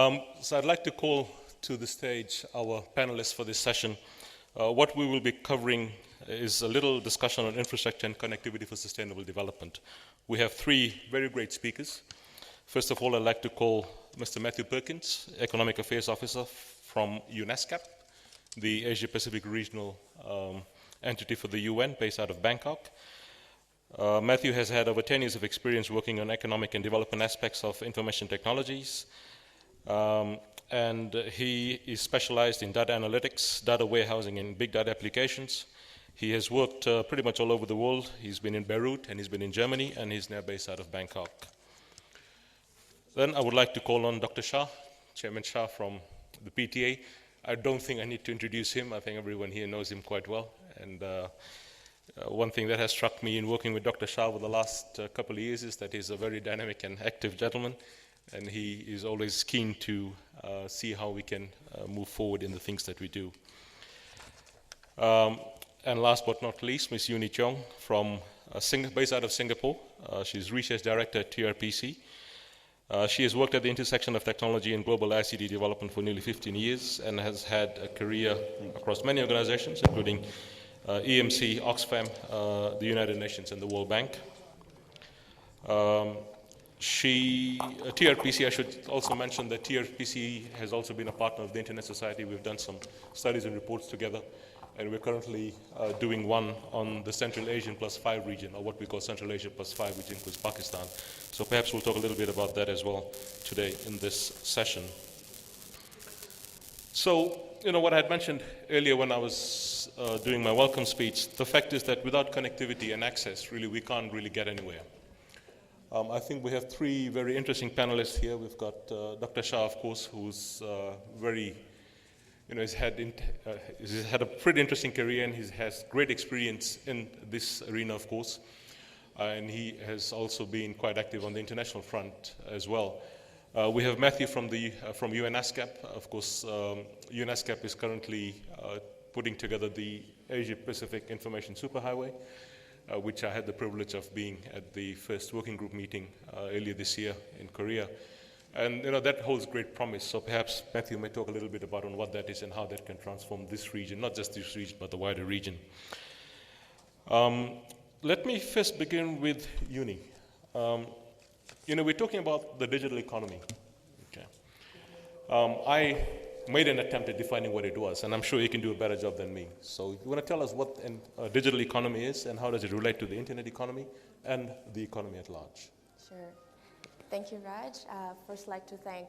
So I'd like to call to the stage our panelists for this session. What we will be covering is a little discussion on infrastructure and connectivity for sustainable development. We have three very great speakers. First of all, I'd like to call Mr. Matthew Perkins, Economic Affairs Officer from UNESCAP, the Asia-Pacific regional entity for the UN based out of Bangkok. Matthew has had over 10 years of experience working on economic and development aspects of information technologies. And he is specialized in data analytics, data warehousing, and big data applications. He has worked pretty much all over the world. He's been in Beirut, and he's been in Germany, and he's now based out of Bangkok. Then I would like to call on Dr. Shah, Chairman Shah from the PTA. I don't think I need to introduce him. I think everyone here knows him quite well. And one thing that has struck me in working with Dr. Shah over the last couple of years is that he's a very dynamic and active gentleman, and he is always keen to see how we can move forward in the things that we do. And last but not least, Ms. Yoonee Jeong, based out of Singapore. She's Research Director at TPRC. She has worked at the intersection of technology and global ICT development for nearly 15 years and has had a career across many organizations, including EMC, Oxfam, the United Nations, and the World Bank. TPRC, I should also mention that TPRC has also been a partner of the Internet Society. We've done some studies and reports together, and we're currently doing one on the Central Asian +5 region, or what we call Central Asia +5, which includes Pakistan. So perhaps we'll talk a little bit about that as well today in this session. So, what I had mentioned earlier when I was doing my welcome speech, the fact is that without connectivity and access, really, we can't really get anywhere. I think we have three very interesting panelists here. We've got Dr. Shah, of course, who's he's had a pretty interesting career, and he has great experience in this arena, of course. And he has also been quite active on the international front as well. We have Matthew from UNESCAP. Of course, UNESCAP is currently putting together the Asia-Pacific Information Superhighway, which I had the privilege of being at the first working group meeting earlier this year in Korea. And that holds great promise. So perhaps Matthew may talk a little bit about on what that is and how that can transform this region, not just this region, but the wider region. Let me first begin with Yoonee. We're talking about the digital economy. Okay. I made an attempt at defining what it was, and I'm sure you can do a better job than me. So you want to tell us what a digital economy is, and how does it relate to the internet economy and the economy at large? Sure. Thank you, Raj. First, I'd like to thank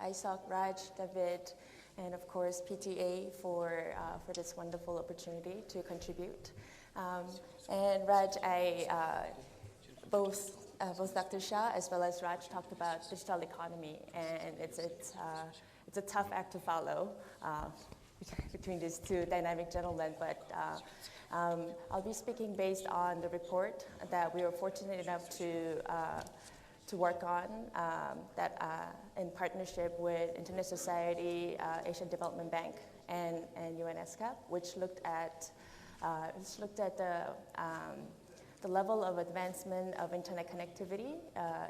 ISOC, Raj, David, and of course PTA for this wonderful opportunity to contribute. And Raj, both Dr. Shah as well as Raj talked about digital economy, and it's a tough act to follow between these two dynamic gentlemen. But I'll be speaking based on the report that we were fortunate enough to work on in partnership with Internet Society, Asian Development Bank, and UNESCAP, which looked at the level of advancement of internet connectivity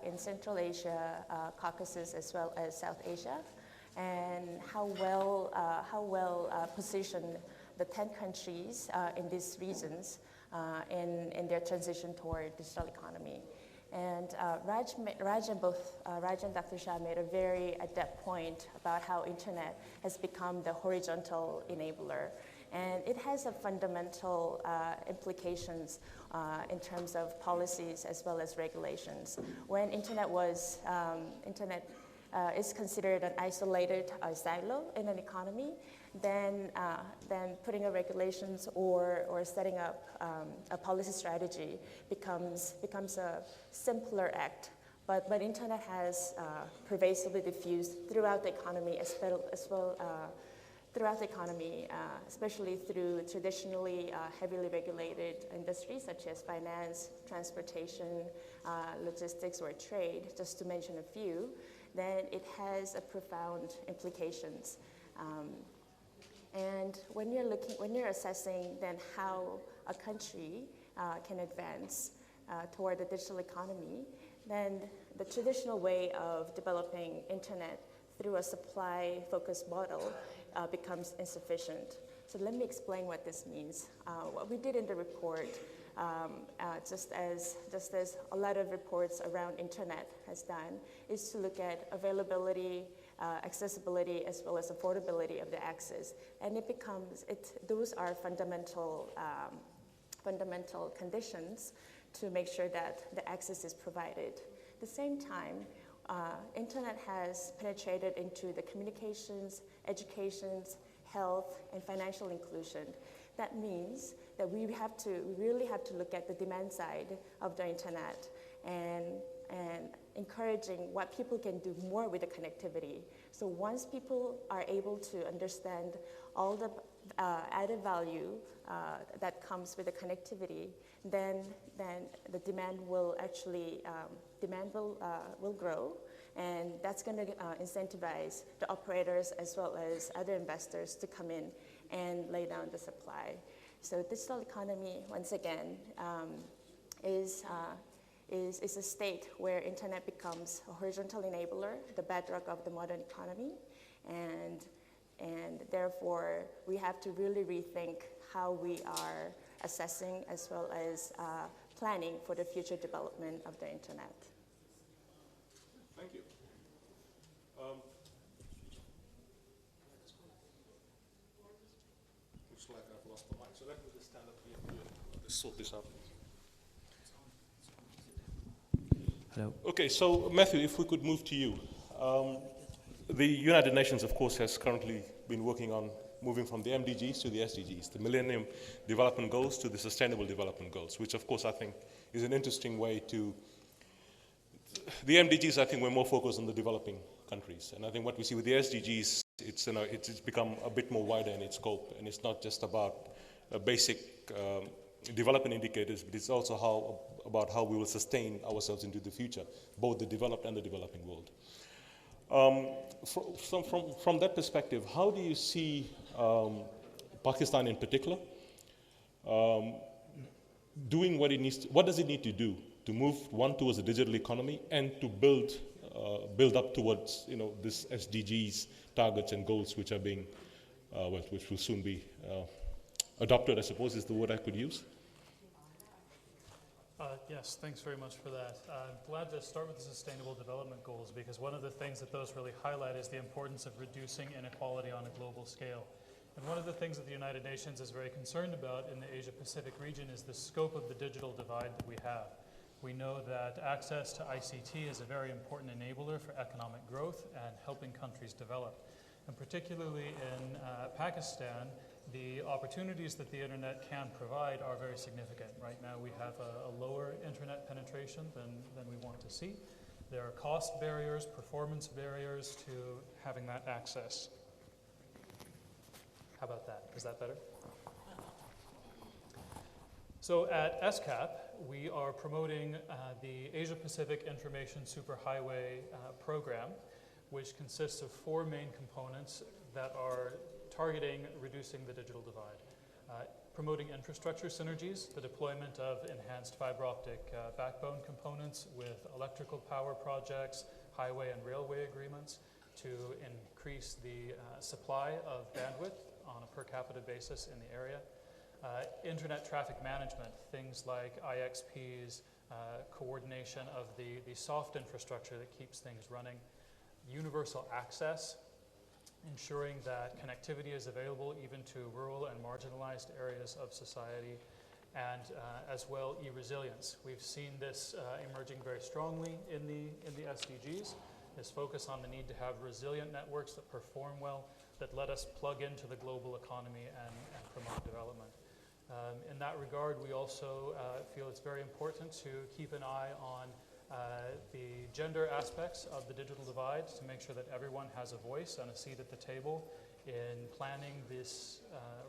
in Central Asia, Caucasus, as well as South Asia, and how well positioned the 10 countries in these regions in their transition toward digital economy. And Raj and Dr. Shah made a very adept point about how internet has become the horizontal enabler. And it has a fundamental implications in terms of policies as well as regulations. When internet is considered an isolated silo in an economy, then putting a regulations or setting up a policy strategy becomes a simpler act. But internet has pervasively diffused throughout the economy as well throughout the economy, especially through traditionally heavily regulated industries such as finance, transportation, logistics, or trade, just to mention a few, then it has a profound implications. And when you're assessing then how a country can advance toward the digital economy, then the traditional way of developing internet through a supply-focused model becomes insufficient. So let me explain what this means. What we did in the report, just as a lot of reports around internet has done, is to look at availability, accessibility, as well as affordability of the access. And those are fundamental conditions to make sure that the access is provided. At the same time, internet has penetrated into the communications, educations, health, and financial inclusion. That means that we really have to look at the demand side of the internet and encouraging what people can do more with the connectivity. So once people are able to understand all the added value that comes with the connectivity, then the demand will actually will grow, and that's going to incentivize the operators as well as other investors to come in and lay down the supply. So digital economy, once again, is a state where internet becomes a horizontal enabler, the bedrock of the modern economy, and therefore we have to really rethink how we are assessing as well as planning for the future development of the internet. Thank you. Looks like I've lost the mic, so let me just stand up here to sort this out. Hello. Okay, so Matthew, if we could move to you. The United Nations, of course, has currently been working on moving from the MDGs to the SDGs, the Millennium Development Goals to the Sustainable Development Goals, which, of course, I think is an interesting way to. The MDGs, I think, we're more focused on the developing countries, and I think what we see with the SDGs, it's become a bit more wider in its scope, and it's not just about basic development indicators, but it's also about how we will sustain ourselves into the future, both the developed and the developing world. From that perspective, how do you see Pakistan in particular doing what it needs to, what does it need to do to move towards a digital economy and to build up towards this SDGs targets and goals which are being which will soon be adopted, I suppose is the word I could use. Yes, thanks very much for that. I'm glad to start with the Sustainable Development Goals, because one of the things that those really highlight is the importance of reducing inequality on a global scale. And one of the things that the United Nations is very concerned about in the Asia-Pacific region is the scope of the digital divide that we have. We know that access to ICT is a very important enabler for economic growth and helping countries develop. And particularly in Pakistan, the opportunities that the internet can provide are very significant. Right now we have a lower internet penetration than we want to see. There are cost barriers, performance barriers to having that access. How about that? Is that better? So at UNESCAP, we are promoting the Asia-Pacific Information Superhighway program, which consists of 4 main components that are targeting reducing the digital divide. Promoting infrastructure synergies, the deployment of enhanced fiber optic backbone components with electrical power projects, highway and railway agreements to increase the supply of bandwidth on a per capita basis in the area. Internet traffic management, things like IXPs, coordination of the soft infrastructure that keeps things running. Universal access, ensuring that connectivity is available even to rural and marginalized areas of society, and as well e-resilience. We've seen this emerging very strongly in the SDGs, this focus on the need to have resilient networks that perform well, that let us plug into the global economy and promote development. In that regard, we also feel it's very important to keep an eye on the gender aspects of the digital divide to make sure that everyone has a voice and a seat at the table in planning this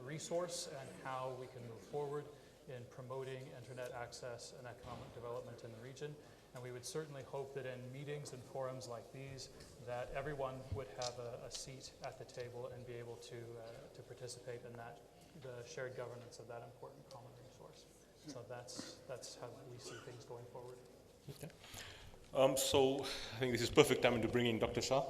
resource and how we can move forward in promoting internet access and economic development in the region. And we would certainly hope that in meetings and forums like these, that everyone would have a seat at the table and be able to participate in that, the shared governance of that important common resource. So that's how we see things going forward. Okay. So I think this is perfect timing to bring in Dr. Shah.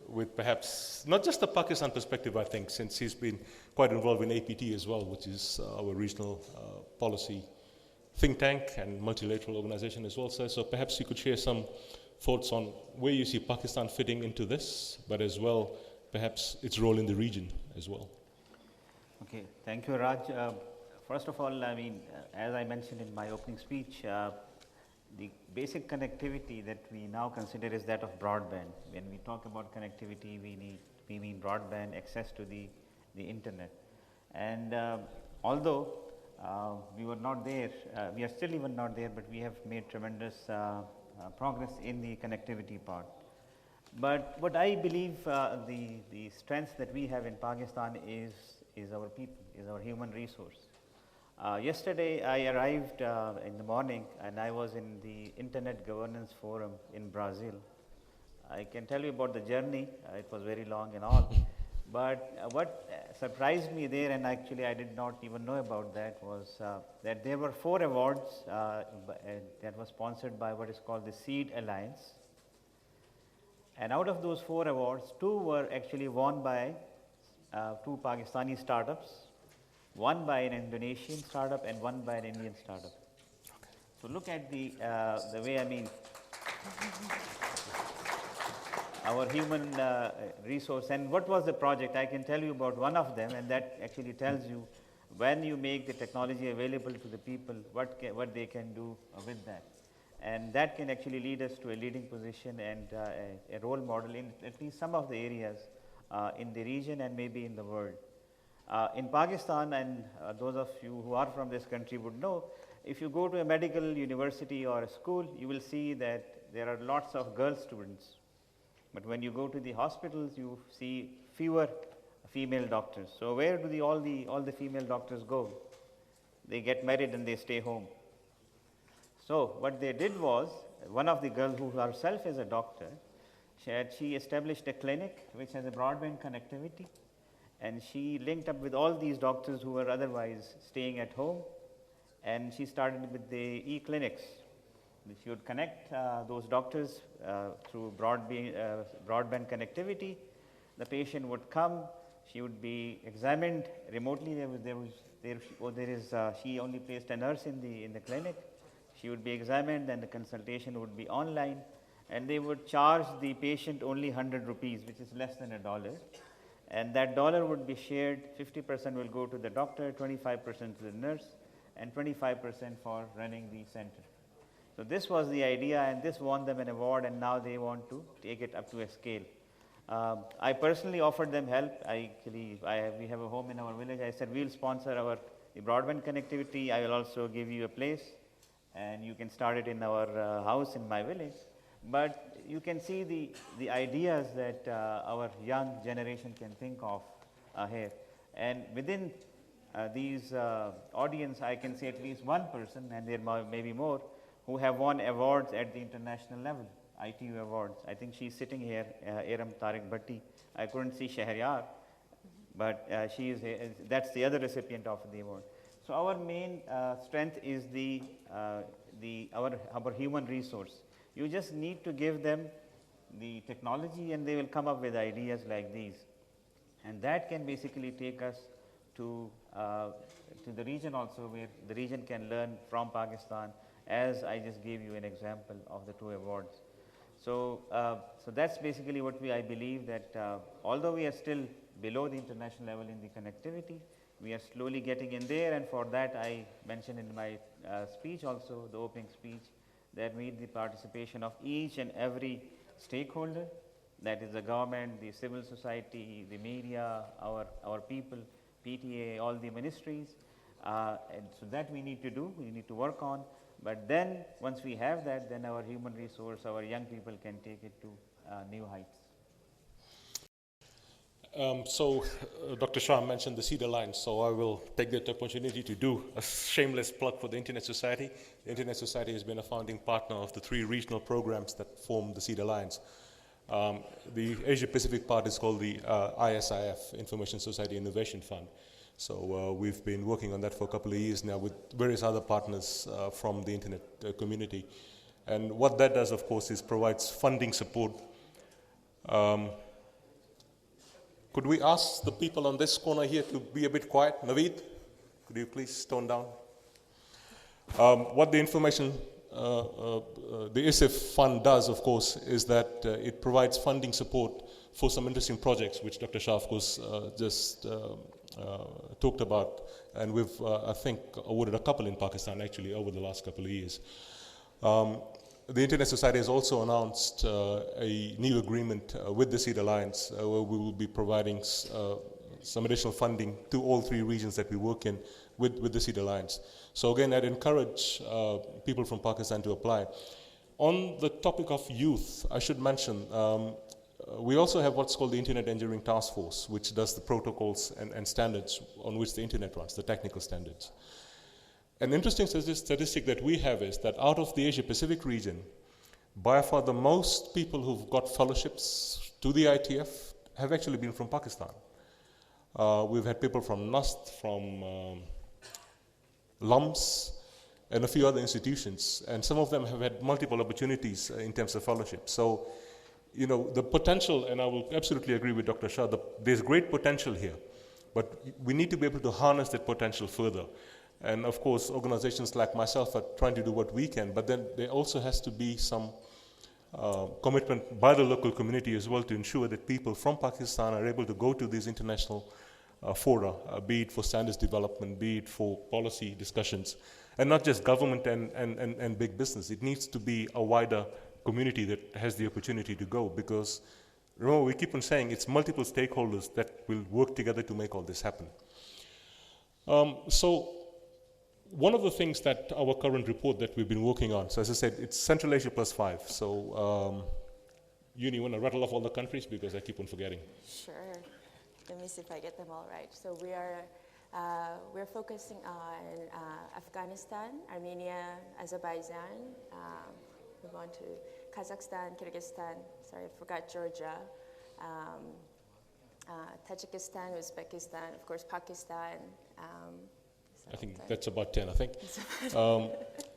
with perhaps not just the Pakistan perspective, I think, since he's been quite involved in APT as well, which is our regional policy think tank and multilateral organization as well, sir. So perhaps you could share some thoughts on where you see Pakistan fitting into this, but as well, perhaps its role in the region as well. Okay, thank you, Raj. First of all, I mean, as I mentioned in my opening speech, the basic connectivity that we now consider is that of broadband. When we talk about connectivity, we mean broadband access to the internet. And although we were not there, we are still even not there, but we have made tremendous progress in the connectivity part. But what I believe the strength that we have in Pakistan is our people, is our human resource. Yesterday I arrived in the morning and I was in the Internet Governance Forum in Brazil. I can tell you about the journey, it was very long and all. But what surprised me there, and actually I did not even know about that, was that there were 4 awards that was sponsored by what is called the Seed Alliance. And out of those 4 awards, 2 were actually won by 2 Pakistani startups, one by an Indonesian startup and one by an Indian startup. Okay. So look at the way, I mean, our human resource. And what was the project? I can tell you about one of them, and that actually tells you when you make the technology available to the people, what they can do with that. And that can actually lead us to a leading position and a role model in at least some of the areas in the region and maybe in the world. In Pakistan, and those of you who are from this country would know, if you go to a medical university or a school, you will see that there are lots of girl students. But when you go to the hospitals, you see fewer female doctors. So where do all the female doctors go? They get married and they stay home. So what they did was, one of the girls who herself is a doctor, she established a clinic which has a broadband connectivity, and she linked up with all these doctors who were otherwise staying at home, and she started with the e-clinics. She would connect those doctors through broadband connectivity. The patient would come, she would be examined remotely. She only placed a nurse in the clinic. She would be examined, and the consultation would be online, and they would charge the patient only 100 rupees, which is less than $1. And that dollar would be shared, 50% will go to the doctor, 25% to the nurse, and 25% for running the center. So this was the idea, and this won them an award, and now they want to take it up to a scale. I personally offered them help. We have a home in our village. I said, we'll sponsor the broadband connectivity. I will also give you a place, and you can start it in our house in my village. But you can see the ideas that our young generation can think of here. And within these audience, I can say at least one person, and there may be more, who have won awards at the international level, ITU awards. I think she's sitting here, Iram Tariq Bhatti. I couldn't see Shahriyar, but that's the other recipient of the award. So our main strength is our human resource. You just need to give them the technology, and they will come up with ideas like these. And that can basically take us to the region also, where the region can learn from Pakistan, as I just gave you an example of the 2 awards. So that's basically what I believe, that although we are still below the international level in the connectivity, we are slowly getting in there, and for that I mentioned in my speech also, the opening speech, that we need the participation of each and every stakeholder, that is the government, the civil society, the media, our people, PTA, all the ministries, and so that we need to work on. But then once we have that, then our human resource, our young people can take it to new heights. Dr. Shah mentioned the Seed Alliance, so I will take that opportunity to do a shameless plug for the Internet Society. The Internet Society has been a founding partner of the 3 regional programs that form the Seed Alliance. The Asia Pacific part is called the ISIF, Information Society Innovation Fund. So we've been working on that for a couple of years now with various other partners from the internet community. And what that does, of course, is provides funding support Could we ask the people on this corner here to be a bit quiet? Naveed, could you please tone down? What the information, the ISIF fund does, of course, is that it provides funding support for some interesting projects, which Dr. Shah, of course, just talked about. And we've, I think, awarded a couple in Pakistan, actually, over the last couple of years. The Internet Society has also announced a new agreement with the Seed Alliance, where we will be providing some additional funding to all 3 regions that we work in with the Seed Alliance. So again, I'd encourage people from Pakistan to apply. On the topic of youth, I should mention, we also have what's called the Internet Engineering Task Force, which does the protocols and standards on which the Internet runs, the technical standards. An interesting statistic that we have is that out of the Asia-Pacific region, by far the most people who've got fellowships to the ITF have actually been from Pakistan. We've had people from NUST, from LUMS, and a few other institutions, and some of them have had multiple opportunities in terms of fellowship. So, you know, the potential, and I will absolutely agree with Dr. Shah, there's great potential here, but we need to be able to harness that potential further. And of course, organizations like myself are trying to do what we can, but then there also has to be some commitment by the local community as well to ensure that people from Pakistan are able to go to these international fora, be it for standards development, be it for policy discussions, and not just government and big business. It needs to be a wider community that has the opportunity to go, because remember, we keep on saying it's multiple stakeholders that will work together to make all this happen. So one of the things that our current report that we've been working on, so as I said, it's Central Asia plus 5. So Yoonee, you want to rattle off all the countries because I keep on forgetting? Sure. Let me see if I get them all right. So we're focusing on Afghanistan, Armenia, Azerbaijan. Move on to Kazakhstan, Kyrgyzstan. Sorry, I forgot Georgia. Tajikistan, Uzbekistan, of course, Pakistan. I think that's about 10, I think.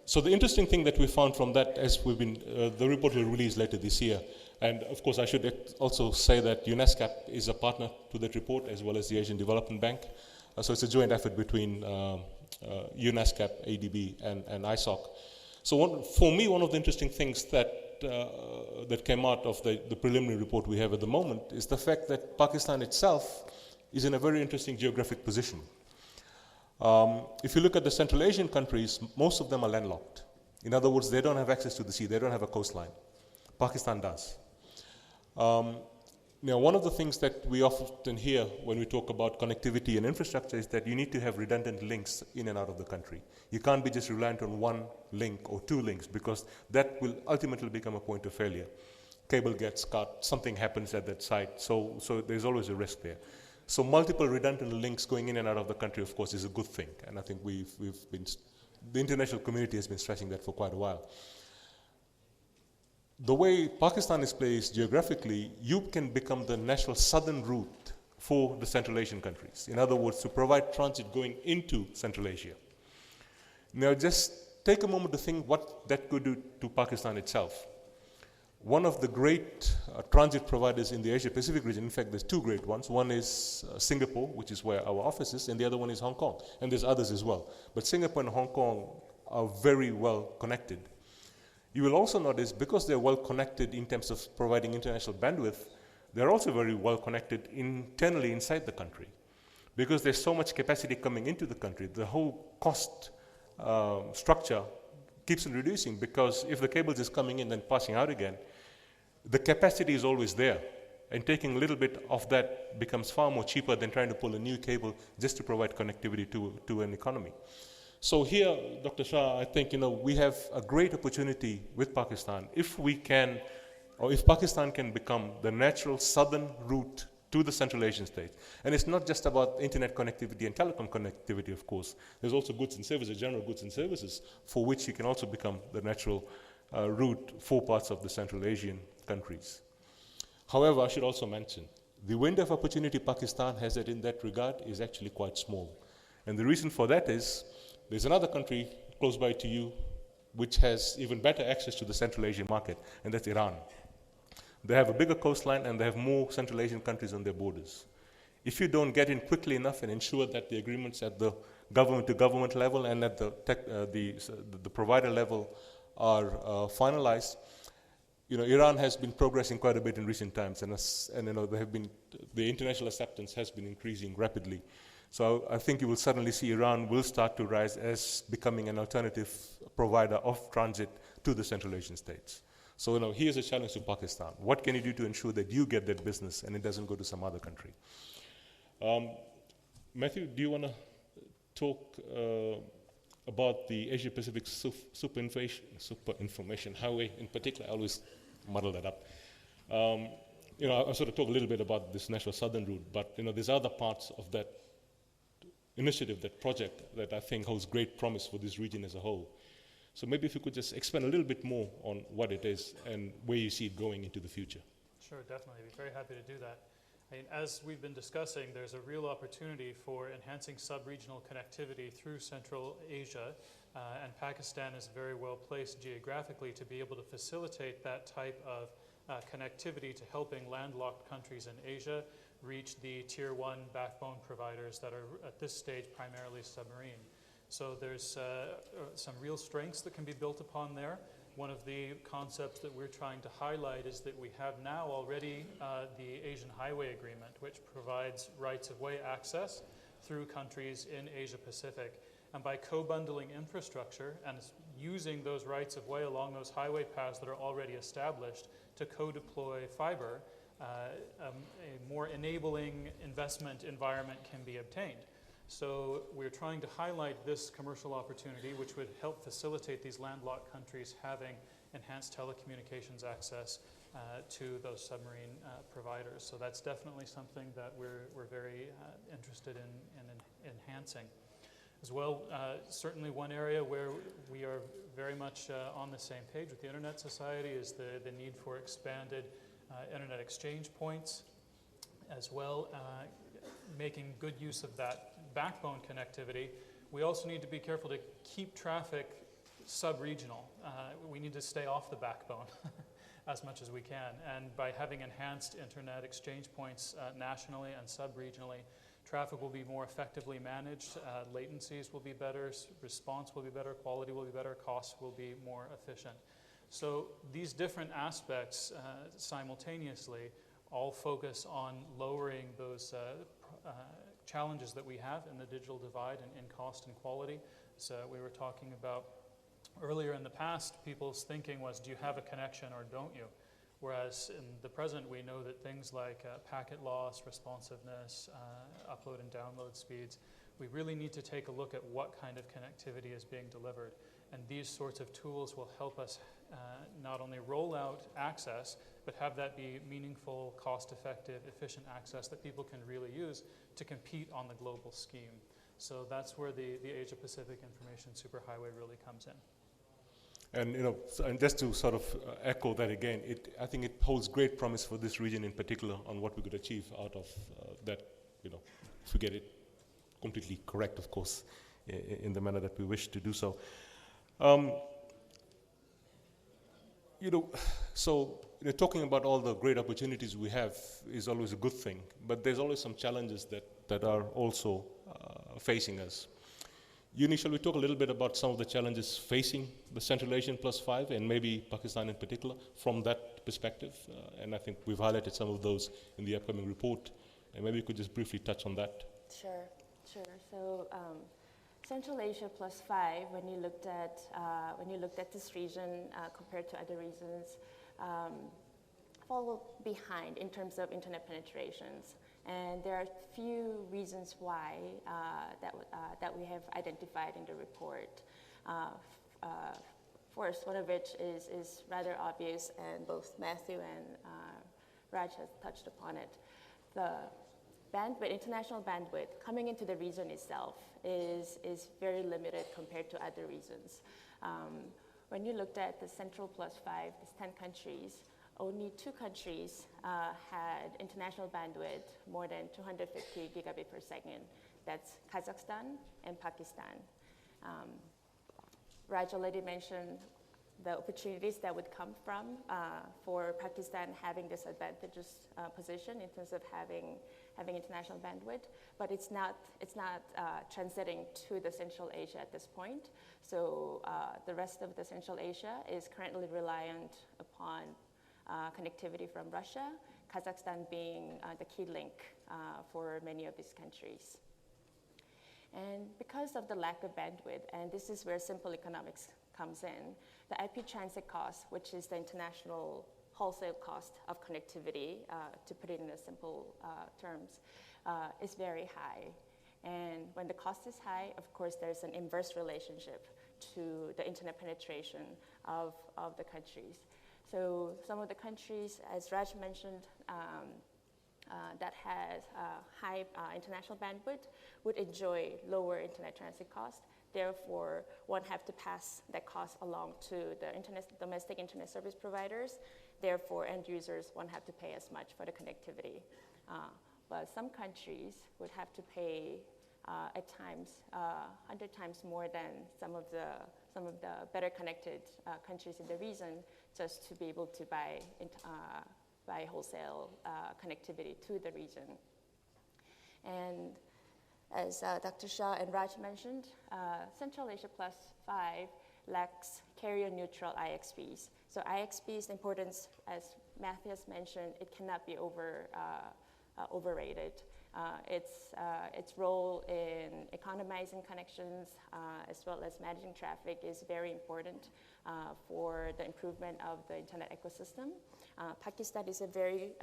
So the interesting thing that we found from that, as we've been, the report will release later this year. And of course, I should also say that UNESCAP is a partner to that report, as well as the Asian Development Bank. So it's a joint effort between UNESCAP, ADB, and ISOC. So for me, one of the interesting things that came out of the preliminary report we have at the moment is the fact that Pakistan itself is in a very interesting geographic position. If you look at the Central Asian countries, most of them are landlocked. In other words, they don't have access to the sea, they don't have a coastline. Pakistan does. Now, one of the things that we often hear when we talk about connectivity and infrastructure is that you need to have redundant links in and out of the country. You can't be just reliant on one link or 2 links, because that will ultimately become a point of failure. Cable gets cut, something happens at that site, so there's always a risk there. So multiple redundant links going in and out of the country, of course, is a good thing. And I think the international community has been stressing that for quite a while. The way Pakistan is placed geographically, you can become the natural southern route for the Central Asian countries. In other words, to provide transit going into Central Asia. Now, just take a moment to think what that could do to Pakistan itself. One of the great transit providers in the Asia-Pacific region, in fact, there's 2 great ones. One is Singapore, which is where our office is, and the other one is Hong Kong. And there's others as well. But Singapore and Hong Kong are very well connected. You will also notice, because they're well connected in terms of providing international bandwidth, they're also very well connected internally inside the country. Because there's so much capacity coming into the country, the whole cost structure keeps on reducing, because if the cables is coming in and passing out again, the capacity is always there. And taking a little bit of that becomes far more cheaper than trying to pull a new cable just to provide connectivity to an economy. So here, Dr. Shah, I think we have a great opportunity with Pakistan if we can, or if Pakistan can become the natural southern route to the Central Asian states. And it's not just about internet connectivity and telecom connectivity, of course. There's also goods and services, general goods and services, for which you can also become the natural route for parts of the Central Asian countries. However, I should also mention, the window of opportunity Pakistan has in that regard is actually quite small. And the reason for that is, there's another country close by to you which has even better access to the Central Asian market, and that's Iran. They have a bigger coastline and they have more Central Asian countries on their borders. if you don't get in quickly enough and ensure that the agreements at the government-to-government level and at the provider level are finalized, Iran has been progressing quite a bit in recent times, and the international acceptance has been increasing rapidly. So I think you will suddenly see Iran will start to rise as becoming an alternative provider of transit to the Central Asian states. So here's a challenge to Pakistan. What can you do to ensure that you get that business and it doesn't go to some other country? Matthew, do you want to talk about the Asia-Pacific super information highway in particular? I always muddle that up. I'll sort of talk a little bit about this National Southern Route, but there's other parts of that initiative, that project, that I think holds great promise for this region as a whole. So maybe if you could just expand a little bit more on what it is and where you see it going into the future. Sure, definitely. I'd be very happy to do that. As we've been discussing, there's a real opportunity for enhancing sub-regional connectivity through Central Asia, and Pakistan is very well placed geographically to be able to facilitate that type of connectivity to helping landlocked countries in Asia reach the Tier 1 backbone providers that are at this stage primarily submarine. So there's some real strengths that can be built upon there. One of the concepts that we're trying to highlight is that we have now already the Asian Highway Agreement, which provides rights-of-way access through countries in Asia-Pacific. And by co-bundling infrastructure and using those rights-of-way along those highway paths that are already established to co-deploy fiber, a more enabling investment environment can be obtained. So we're trying to highlight this commercial opportunity, which would help facilitate these landlocked countries having enhanced telecommunications access to those submarine providers. So that's definitely something that we're very interested in enhancing. As well, certainly one area where we are very much on the same page with the Internet Society is the need for expanded Internet exchange points, as well making good use of that backbone connectivity. We also need to be careful to keep traffic sub-regional. We need to stay off the backbone as much as we can. And by having enhanced internet exchange points nationally and sub-regionally, traffic will be more effectively managed, latencies will be better, response will be better, quality will be better, costs will be more efficient. So these different aspects simultaneously all focus on lowering those challenges that we have in the digital divide in cost and quality. So we were talking about earlier in the past, people's thinking was, do you have a connection or don't you? Whereas in the present, we know that things like packet loss, responsiveness, upload and download speeds, we really need to take a look at what kind of connectivity is being delivered. And these sorts of tools will help us not only roll out access, but have that be meaningful, cost-effective, efficient access that people can really use to compete on the global scheme. So that's where the Asia-Pacific Information Superhighway really comes in. And and just to sort of echo that again, I think it holds great promise for this region in particular on what we could achieve out of that. If we get it completely correct, of course, in the manner that we wish to do so. So talking about all the great opportunities we have is always a good thing, but there's always some challenges that are also facing us. Yoonee, shall we talk a little bit about some of the challenges facing the Central Asian +5 and maybe Pakistan in particular from that perspective? And I think we've highlighted some of those in the upcoming report, and maybe you could just briefly touch on that. Sure. So Central Asia +5, when you looked at this region compared to other regions, fall behind in terms of internet penetrations. And there are a few reasons why that we have identified in the report. First, one of which is rather obvious, and both Matthew and Raj has touched upon it. The bandwidth, international bandwidth coming into the region itself is very limited compared to other regions. When you looked at the Central +5, these 10 countries, only 2 countries had international bandwidth more than 250 gigabit per second. That's Kazakhstan and Pakistan. Raj already mentioned the opportunities that would come from for Pakistan having this advantageous position in terms of having international bandwidth, but it's not transiting to the Central Asia at this point. So the rest of the Central Asia is currently reliant upon connectivity from Russia, Kazakhstan being the key link for many of these countries. And because of the lack of bandwidth, and this is where simple economics comes in, the IP transit cost, which is the international wholesale cost of connectivity, to put it in a simple terms, is very high. And when the cost is high, of course, there's an inverse relationship to the internet penetration of the countries. So some of the countries, as Raj mentioned, that has high international bandwidth would enjoy lower internet transit cost. Therefore, won't have to pass that cost along to the domestic internet service providers. Therefore, end users won't have to pay as much for the connectivity. But some countries would have to pay at times 100 times more than some of the better connected countries in the region, just to be able to buy wholesale connectivity to the region. And as Dr. Shah and Raj mentioned, Central Asia Plus 5 lacks carrier-neutral IXPs. So IXP's importance, as Matthias mentioned, it cannot be overrated. Its role in economizing connections as well as managing traffic is very important for the improvement of the internet ecosystem. Pakistan is a very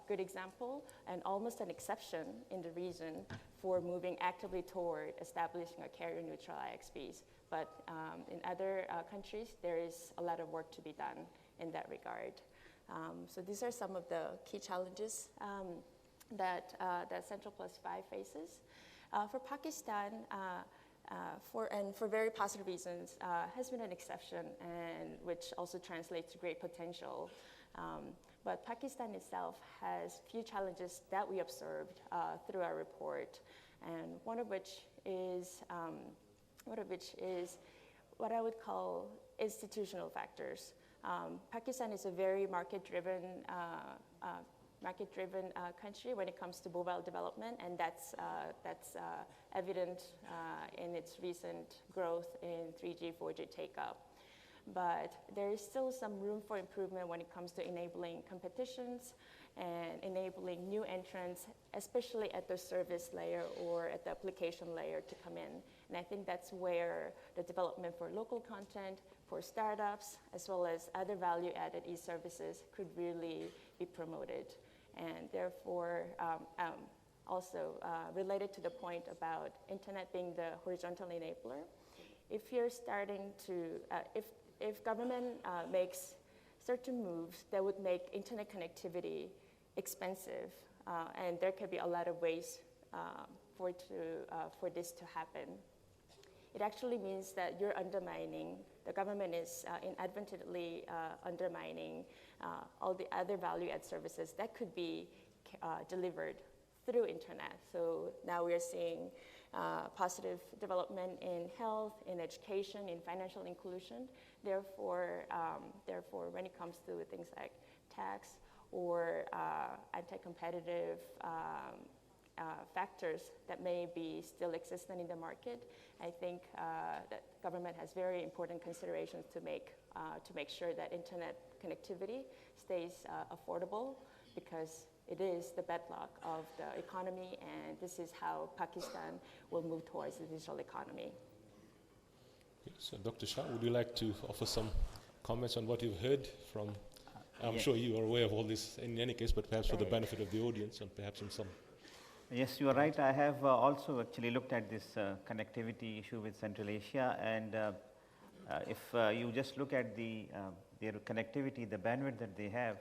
good example and almost an exception in the region for moving actively toward establishing a carrier-neutral IXPs. But in other countries, there is a lot of work to be done in that regard. So these are some of the key challenges that Central Plus 5 faces. For Pakistan, for very positive reasons, has been an exception, and which also translates to great potential. But Pakistan itself has few challenges that we observed through our report, and one of which is what I would call institutional factors. Pakistan is a very market-driven country when it comes to mobile development, and that's evident in its recent growth in 3G, 4G take-up. But there is still some room for improvement when it comes to enabling competitions and enabling new entrants, especially at the service layer or at the application layer, to come in. And I think that's where the development for local content, for startups, as well as other value-added e-services could really be promoted. And therefore, also related to the point about internet being the horizontal enabler, if you're starting to, if government makes certain moves that would make internet connectivity expensive, and there could be a lot of ways for this to happen, it actually means that you're undermining, the government is inadvertently undermining all the other value-add services that could be delivered through internet. So now we are seeing positive development in health, in education, in financial inclusion. Therefore, when it comes to things like tax or anti-competitive factors that may be still existent in the market, I think that government has very important considerations to make sure that internet connectivity stays affordable, because it is the bedrock of the economy, and this is how Pakistan will move towards the digital economy. So Dr. Shah, would you like to offer some comments on what you've heard from, I'm sure you are aware of all this in any case, but perhaps for the benefit of the audience and perhaps in some. Yes, you are right. I have also actually looked at this connectivity issue with Central Asia, and if you just look at their connectivity, the bandwidth that they have,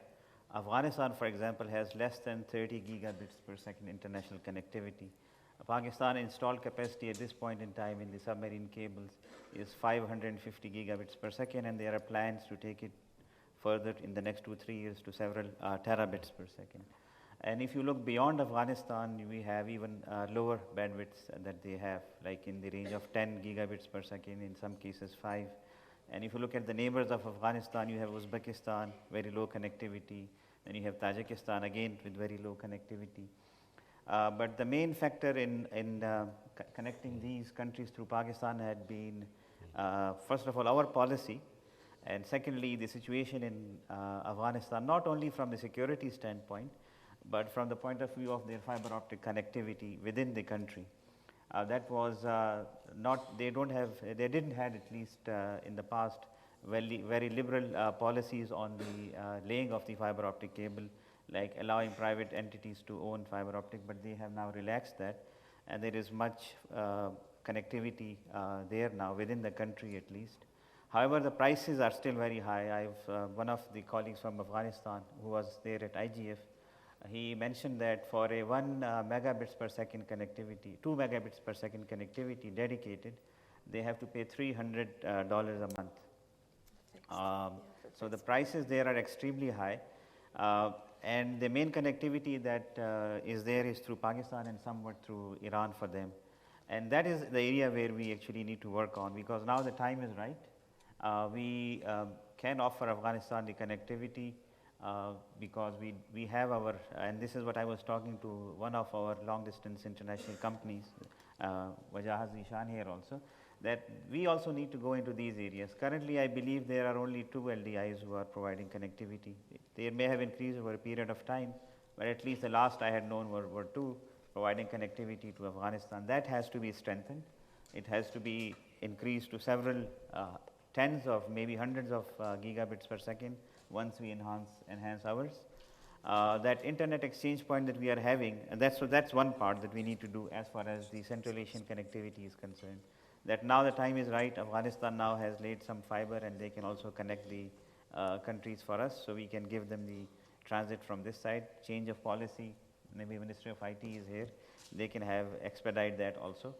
Afghanistan, for example, has less than 30 gigabits per second international connectivity. Pakistan installed capacity at this point in time in the submarine cables is 550 gigabits per second, and there are plans to take it further in the next 2-3 years to several terabits per second. And if you look beyond Afghanistan, we have even lower bandwidths that they have, like in the range of 10 gigabits per second, in some cases 5. And if you look at the neighbors of Afghanistan, you have Uzbekistan, very low connectivity. Then you have Tajikistan, again with very low connectivity. But the main factor in connecting these countries through Pakistan had been, first of all, our policy, and secondly, the situation in Afghanistan, not only from the security standpoint, but from the point of view of their fiber optic connectivity within the country. That was they didn't have, at least in the past, very liberal policies on the laying of the fiber optic cable, like allowing private entities to own fiber optic, but they have now relaxed that, and there is much connectivity there now within the country at least. However, the prices are still very high. One of the colleagues from Afghanistan who was there at IGF, he mentioned that for a 1 megabits per second connectivity, 2 megabits per second connectivity dedicated, they have to pay $300 a month. So the prices there are extremely high, and the main connectivity that is there is through Pakistan and somewhat through Iran for them. And that is the area where we actually need to work on, because now the time is right. We can offer Afghanistan the connectivity because we have our, and this is what I was talking to one of our long distance international companies, Wajahazi Shan here also, that we also need to go into these areas. Currently, I believe there are only 2 LDIs who are providing connectivity. They may have increased over a period of time, but at least the last I had known were 2 providing connectivity to Afghanistan. That has to be strengthened. It has to be increased to several tens of, maybe hundreds of gigabits per second once we enhance ours. That internet exchange point that we are having, and that's one part that we need to do as far as the Central Asian connectivity is concerned. That now the time is right. Afghanistan now has laid some fiber, and they can also connect the countries for us, so we can give them the transit from this side. Change of policy, maybe Ministry of IT is here. They can expedite that also.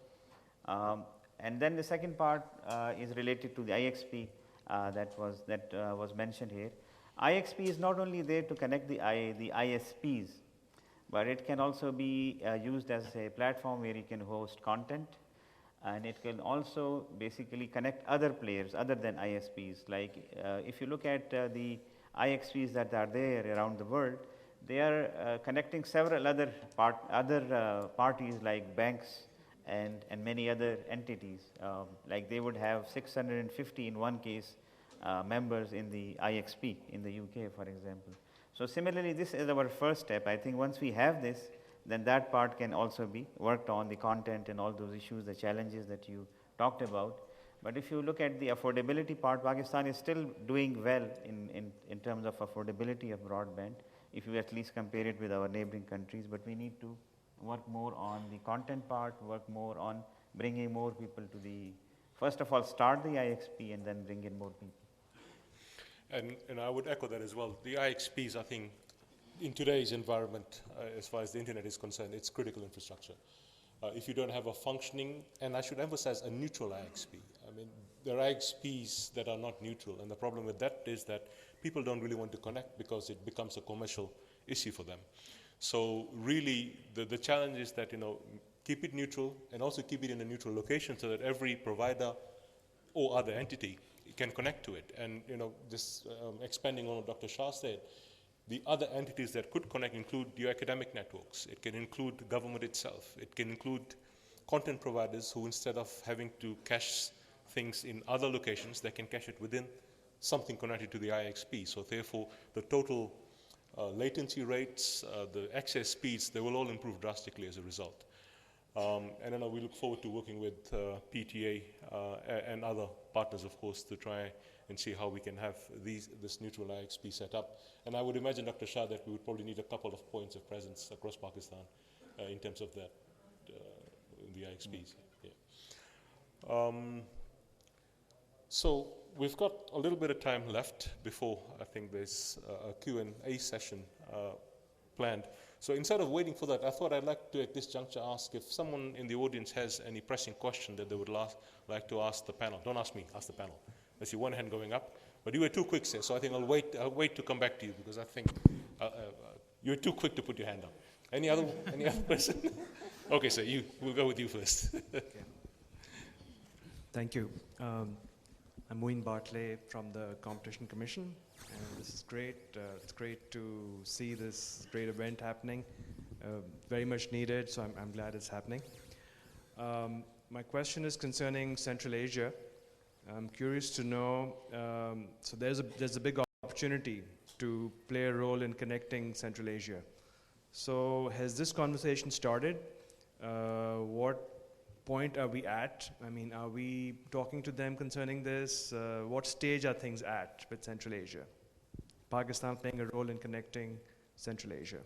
And then the second part is related to the IXP that was mentioned here. IXP is not only there to connect the ISPs, but it can also be used as a platform where you can host content, and it can also basically connect other players other than ISPs. Like if you look at the IXPs that are there around the world, they are connecting several other parties like banks and many other entities. Like they would have 650 in one case members in the IXP in the UK, for example. So similarly, this is our first step. I think once we have this, then that part can also be worked on, the content and all those issues, the challenges that you talked about. But if you look at the affordability part, Pakistan is still doing well in terms of affordability of broadband, if you at least compare it with our neighboring countries. But we need to work more on the content part, work more on bringing more people to the, first of all, start the IXP and then bring in more people. And I would echo that as well. The IXPs, I think, in today's environment, as far as the internet is concerned, it's critical infrastructure. If you don't have a functioning, and I should emphasize a neutral IXP. I mean, there are IXPs that are not neutral, and the problem with that is that people don't really want to connect because it becomes a commercial issue for them. So really, the challenge is that, keep it neutral and also keep it in a neutral location so that every provider or other entity can connect to it. And, just expanding on what Dr. Shah said, the other entities that could connect include your academic networks. It can include the government itself. It can include content providers who, instead of having to cache things in other locations, they can cache it within something connected to the IXP. So therefore, the total latency rates, the access speeds, they will all improve drastically as a result. And then we look forward to working with PTA and other partners, of course, to try and see how we can have this neutral IXP set up. And I would imagine, Dr. Shah, that we would probably need a couple of points of presence across Pakistan in terms of that, the IXPs. Yeah. So we've got a little bit of time left before I think there's a Q&A session planned. So instead of waiting for that, I thought I'd like to, at this juncture, ask if someone in the audience has any pressing question that they would like to ask the panel. Don't ask me, ask the panel. I see one hand going up, but you were too quick, sir, so I think I'll wait to come back to you, because I think you're too quick to put your hand up. Any other person? Okay, sir, we'll go with you first. Thank you. I'm I'm Moeen Bartley from the Competition Commission, and this is great. It's great to see this great event happening. Very much needed, so I'm glad it's happening. My question is concerning Central Asia. I'm curious to know, so there's a big opportunity to play a role in connecting Central Asia. So has this conversation started? What point are we at? I mean, are we talking to them concerning this? What stage are things at with Central Asia? Pakistan playing a role in connecting Central Asia.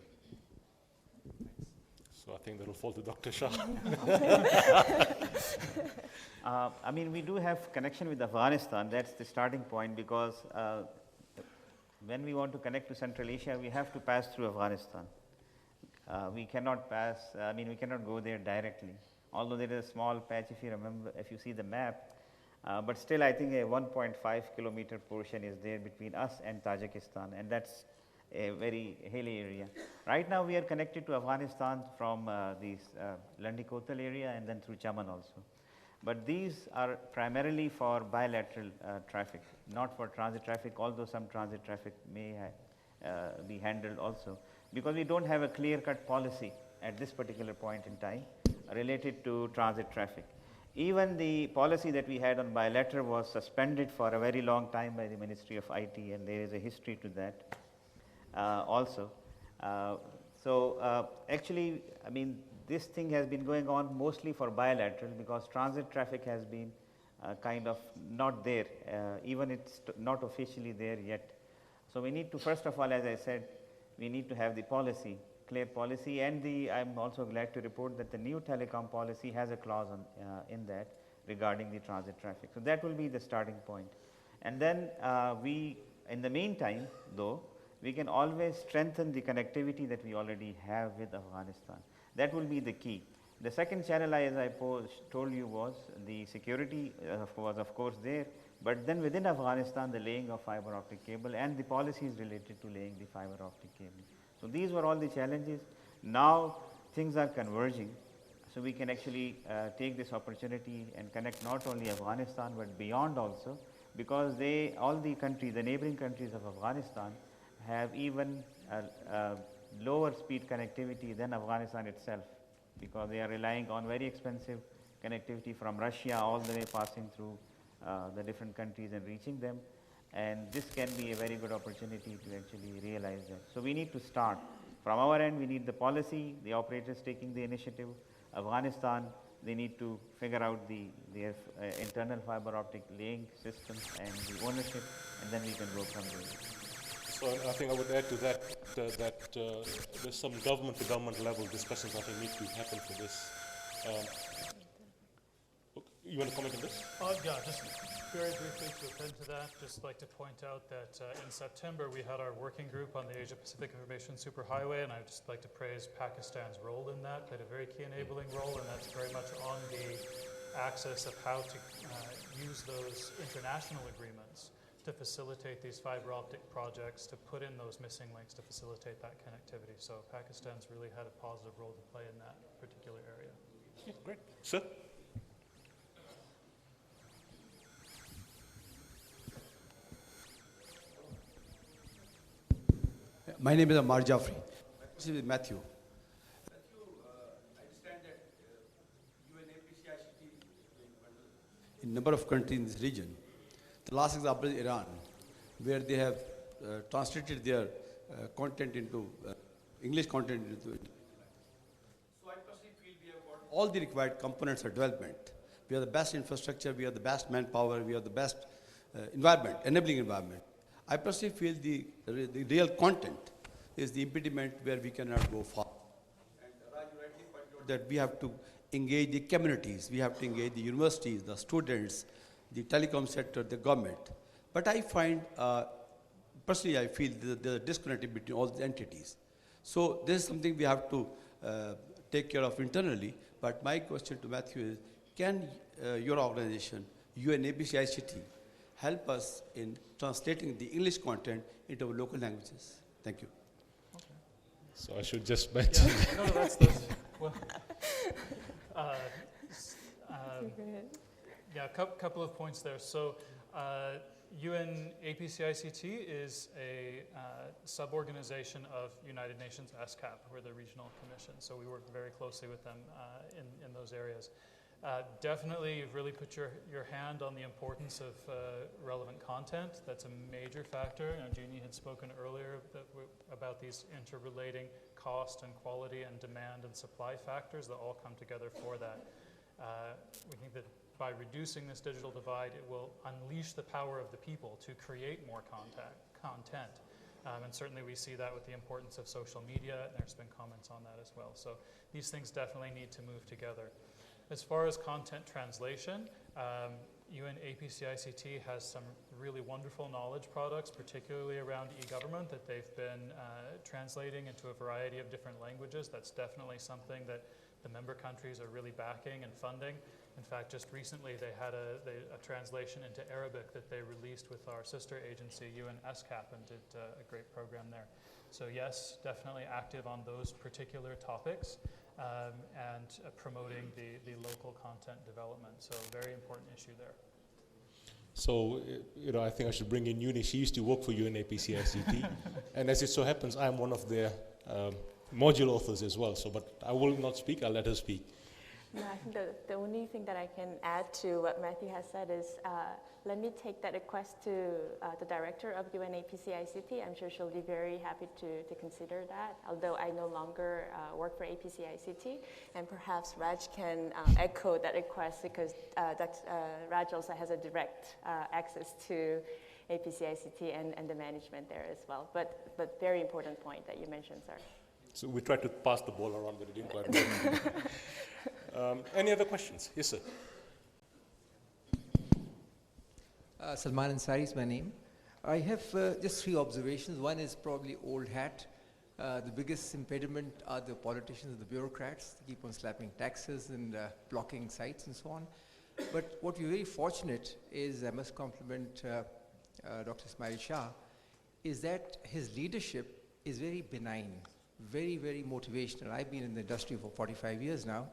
So I think that'll fall to Dr. Shah. I mean, we do have connection with Afghanistan. That's the starting point, because when we want to connect to Central Asia, we have to pass through Afghanistan. We cannot pass, we cannot go there directly. Although there is a small patch, if you remember, if you see the map, but still I think a 1.5 kilometer portion is there between us and Tajikistan, and that's a very hilly area. Right now we are connected to Afghanistan from this Landi Kotal area and then through Chaman also. But these are primarily for bilateral traffic, not for transit traffic, although some transit traffic may be handled also, because we don't have a clear-cut policy at this particular point in time related to transit traffic. Even the policy that we had on bilateral was suspended for a very long time by the Ministry of IT, and there is a history to that also. Actually, I mean, this thing has been going on mostly for bilateral, because transit traffic has been kind of not there, even it's not officially there yet. So we need to, first of all, as I said, we need to have the policy, clear policy, and I'm also glad to report that the new telecom policy has a clause on, in that regarding the transit traffic. So that will be the starting point. And then in the meantime though, we can always strengthen the connectivity that we already have with Afghanistan. That will be the key. The second channel, as I told you, was the security was of course there, but then within Afghanistan the laying of fiber optic cable and the policies related to laying the fiber optic cable. So these were all the challenges. Now things are converging, so we can actually take this opportunity and connect not only Afghanistan but beyond also, because all the countries, the neighboring countries of Afghanistan, have even lower speed connectivity than Afghanistan itself, because they are relying on very expensive connectivity from Russia all the way passing through the different countries and reaching them. And this can be a very good opportunity to actually realize that. So we need to start. From our end, we need the policy, the operators taking the initiative. Afghanistan, they need to figure out their internal fiber optic laying system and the ownership, and then we can go from there. So I think I would add to that there's some government-to-government level discussions I think need to happen for this. You want to comment on this? Yeah, just very briefly to attend to that, just like to point out that in September we had our working group on the Asia-Pacific Information Superhighway, and I'd just like to praise Pakistan's role in that. Played a very key enabling role, and that's very much on the axis of how to use those international agreements to facilitate these fiber optic projects, to put in those missing links to facilitate that connectivity. So Pakistan's really had a positive role to play in that particular area. Yeah, great. Sir? My name is Ammar Jafri. This is Matthew. Matthew, I understand that UNESCAP in a number of countries in this region. The last example is Iran, where they have translated their content into English content into it. So I personally feel we have got all the required components of development. We have the best infrastructure, we have the best manpower, we have the best environment, enabling environment. I personally feel the real content is the impediment where we cannot go far. And Raj rightly pointed out that we have to engage the communities, we have to engage the universities, the students, the telecom sector, the government. But I find, personally I feel there's a disconnect between all the entities. So this is something we have to take care of internally. But my question to Matthew is, can your organization, UNESCAP, help us in translating the English content into our local languages? Thank you. Okay. So I should just mention. Yeah, no, that's well, yeah, a couple of points there. So UNAPCICT is a sub-organization of United Nations ESCAP. We're the regional commission, so we work very closely with them in those areas. Definitely, you've really put your hand on the importance of relevant content. That's a major factor. Jeonnie had spoken earlier about these interrelating cost and quality and demand and supply factors that all come together for that. We think that by reducing this digital divide, it will unleash the power of the people to create more content. And certainly we see that with the importance of social media, and there's been comments on that as well. So these things definitely need to move together. As far as content translation, UNAPCICT has some really wonderful knowledge products, particularly around e-government, that they've been translating into a variety of different languages. That's definitely something that the member countries are really backing and funding. In fact, just recently they had a translation into Arabic that they released with our sister agency, UNESCAP, and did a great program there. So yes, definitely active on those particular topics and promoting the local content development. So very important issue there. So, I think I should bring in Yoonee. She used to work for UNAPCICT, and as it so happens, I'm one of their module authors as well. So, but I will not speak. I'll let her speak. No, I think the only thing that I can add to what Matthew has said is let me take that request to the director of UNAPCICT. I'm sure she'll be very happy to consider that, although I no longer work for APCICT. And perhaps Raj can echo that request because Raj also has a direct access to APCICT and the management there as well. But very important point that you mentioned, sir. So we tried to pass the ball around, but it didn't quite work. Any other questions? Yes, sir. Salman Ansari is my name. I have just 3 observations. One is probably old hat. The biggest impediment are the politicians and the bureaucrats. They keep on slapping taxes and blocking sites and so on. But what we're very fortunate is, I must compliment Dr. Ismail Shah, is that his leadership is very benign, very, very motivational. I've been in the industry for 45 years now,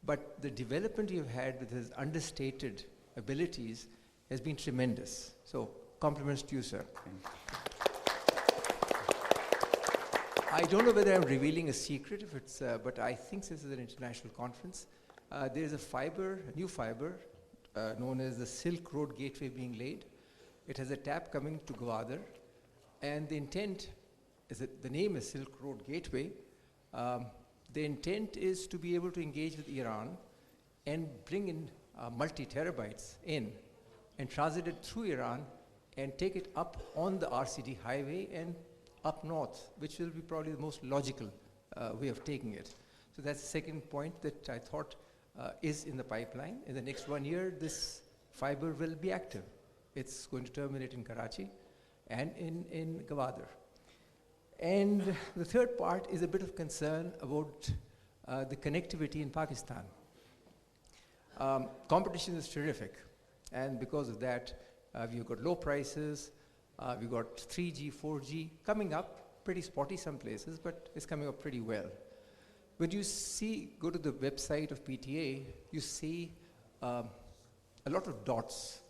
but the development you've had with his understated abilities has been tremendous. So compliments to you, sir. I don't know whether I'm revealing a secret, if it's, but I think this is an international conference. There is a new fiber, known as the Silk Road Gateway being laid. It has a tap coming to Gwadar, and the intent is that the name is Silk Road Gateway. The intent is to be able to engage with Iran and bring in multi-terabytes in and transit it through Iran and take it up on the RCD highway and up north, which will be probably the most logical way of taking it. So that's the second point that I thought is in the pipeline. In the next 1 year, this fiber will be active. It's going to terminate in Karachi and in Gwadar. And the third part is a bit of concern about the connectivity in Pakistan. Competition is terrific, and because of that, we've got low prices, we've got 3G, 4G coming up, pretty spotty some places, but it's coming up pretty well. When you go to the website of PTA, you see a lot of dots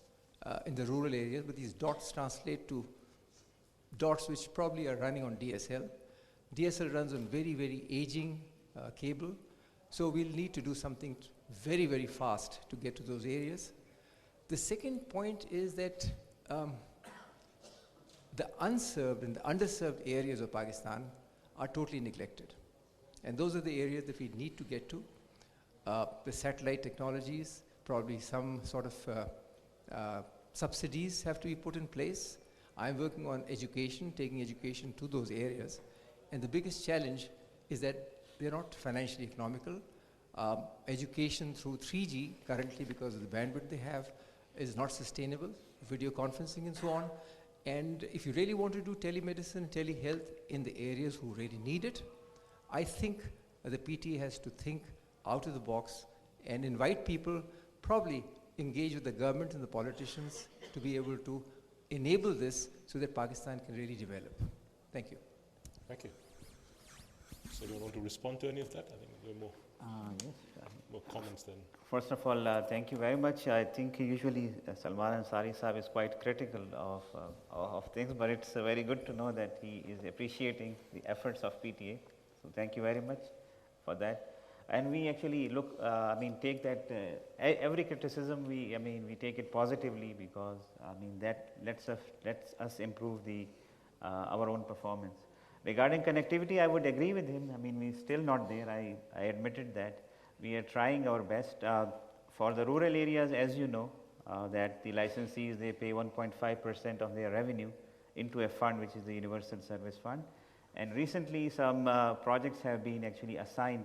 in the rural areas, but these dots translate to dots which probably are running on DSL. DSL runs on very, very aging cable, so we'll need to do something very, very fast to get to those areas. The second point is that the unserved and the underserved areas of Pakistan are totally neglected. And those are the areas that we need to get to. The satellite technologies, probably some sort of subsidies have to be put in place. I'm working on education, taking education to those areas. And the biggest challenge is that they're not financially economical. Education through 3G, currently because of the bandwidth they have, is not sustainable, video conferencing and so on. And if you really want to do telemedicine, telehealth in the areas who really need it, I think the PTA has to think out of the box and invite people, probably engage with the government and the politicians to be able to enable this so that Pakistan can really develop. Thank you. Thank you. So do you want to respond to any of that? I think there are more Yes. More comments then. First of all, thank you very much. I think usually Salman Ansari Sahib is quite critical of things, but it's very good to know that he is appreciating the efforts of PTA. So thank you very much for that. And we actually take that every criticism we take it positively, because that lets us improve our own performance. Regarding connectivity, I would agree with him. We're still not there. I admitted that. We are trying our best. For the rural areas, as you know, that the licensees, they pay 1.5% of their revenue into a fund, which is the Universal Service Fund. And recently some projects have been actually assigned,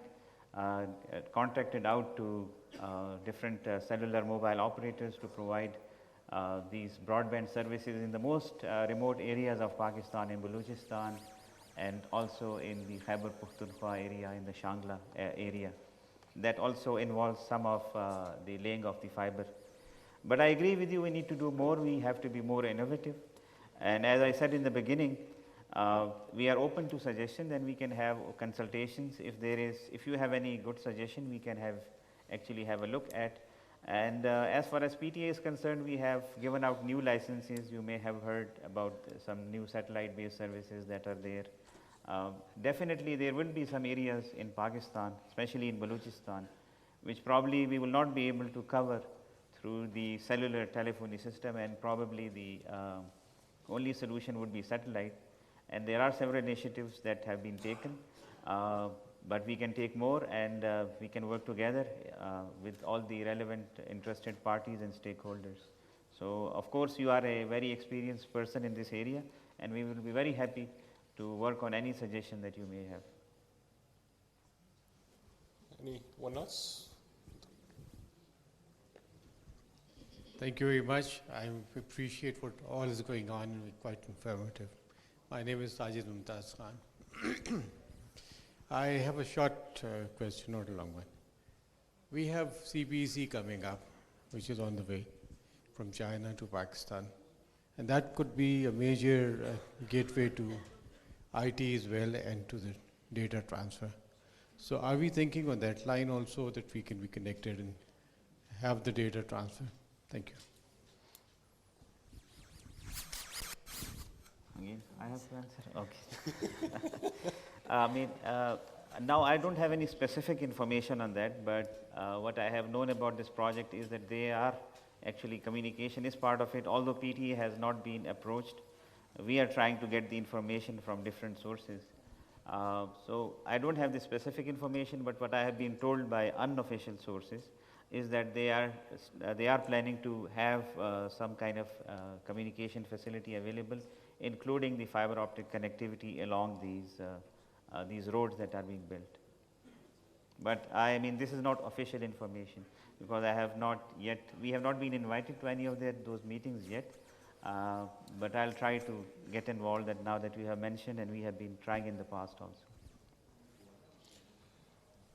contracted out to different cellular mobile operators to provide these broadband services in the most remote areas of Pakistan, in Balochistan, and also in the Khyber Pakhtunkhwa area, in the Shangla area. That also involves some of the laying of the fiber. But I agree with you, we need to do more, we have to be more innovative. And as I said in the beginning, we are open to suggestions, and we can have consultations. If you have any good suggestion, we can actually have a look at. And as far as PTA is concerned, we have given out new licenses. You may have heard about some new satellite-based services that are there. Definitely there will be some areas in Pakistan, especially in Balochistan, which probably we will not be able to cover through the cellular telephony system, and probably the only solution would be satellite. And there are several initiatives that have been taken, but we can take more, and we can work together with all the relevant interested parties and stakeholders. So of course you are a very experienced person in this area, and we will be very happy to work on any suggestion that you may have. Anyone else? Thank you very much. I appreciate what all is going on, and quite informative. My name is Sajid Mumtaz Khan. I have a short question, not a long one. We have CBC coming up, which is on the way from China to Pakistan, and that could be a major gateway to IT as well, and to the data transfer. So are we thinking on that line also, that we can be connected and have the data transfer? Thank you. Again, I have to answer? Okay. Now I don't have any specific information on that, but what I have known about this project is that they are actually, communication is part of it. Although PTA has not been approached, we are trying to get the information from different sources. So I don't have the specific information, but what I have been told by unofficial sources is that they are planning to have some kind of communication facility available, including the fiber optic connectivity along these roads that are being built. But this is not official information, because we have not been invited to any of those meetings yet. But I'll try to get involved now that you have mentioned, and we have been trying in the past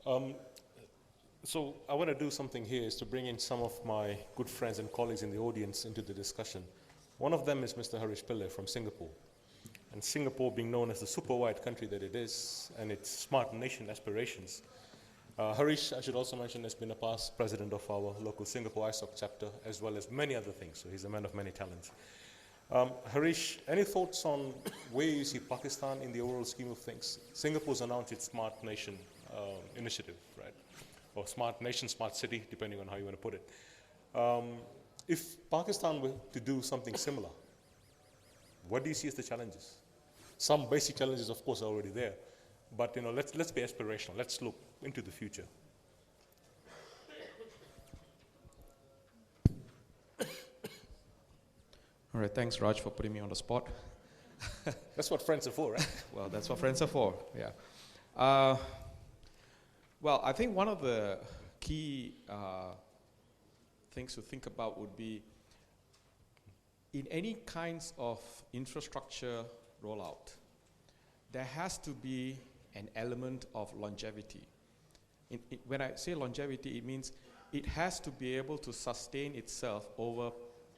also. So I want to do something here, is to bring in some of my good friends and colleagues in the audience into the discussion. One of them is Mr. Harish Pillai from Singapore. And Singapore, being known as the super wide country that it is, and its smart nation aspirations. Harish, I should also mention, has been a past president of our local Singapore ISOC chapter, as well as many other things. So he's a man of many talents. Harish, any thoughts on where you see Pakistan in the overall scheme of things? Singapore's announced its Smart Nation initiative, right? Or Smart Nation, Smart City, depending on how you want to put it. If Pakistan were to do something similar, what do you see as the challenges? Some basic challenges, of course, are already there. But let's be aspirational. Let's look into the future. All right, thanks, Raj, for putting me on the spot. That's what friends are for, right? Well, that's what friends are for, yeah. Well, I think one of the key things to think about would be, in any kinds of infrastructure rollout, there has to be an element of longevity. When I say longevity, it means it has to be able to sustain itself over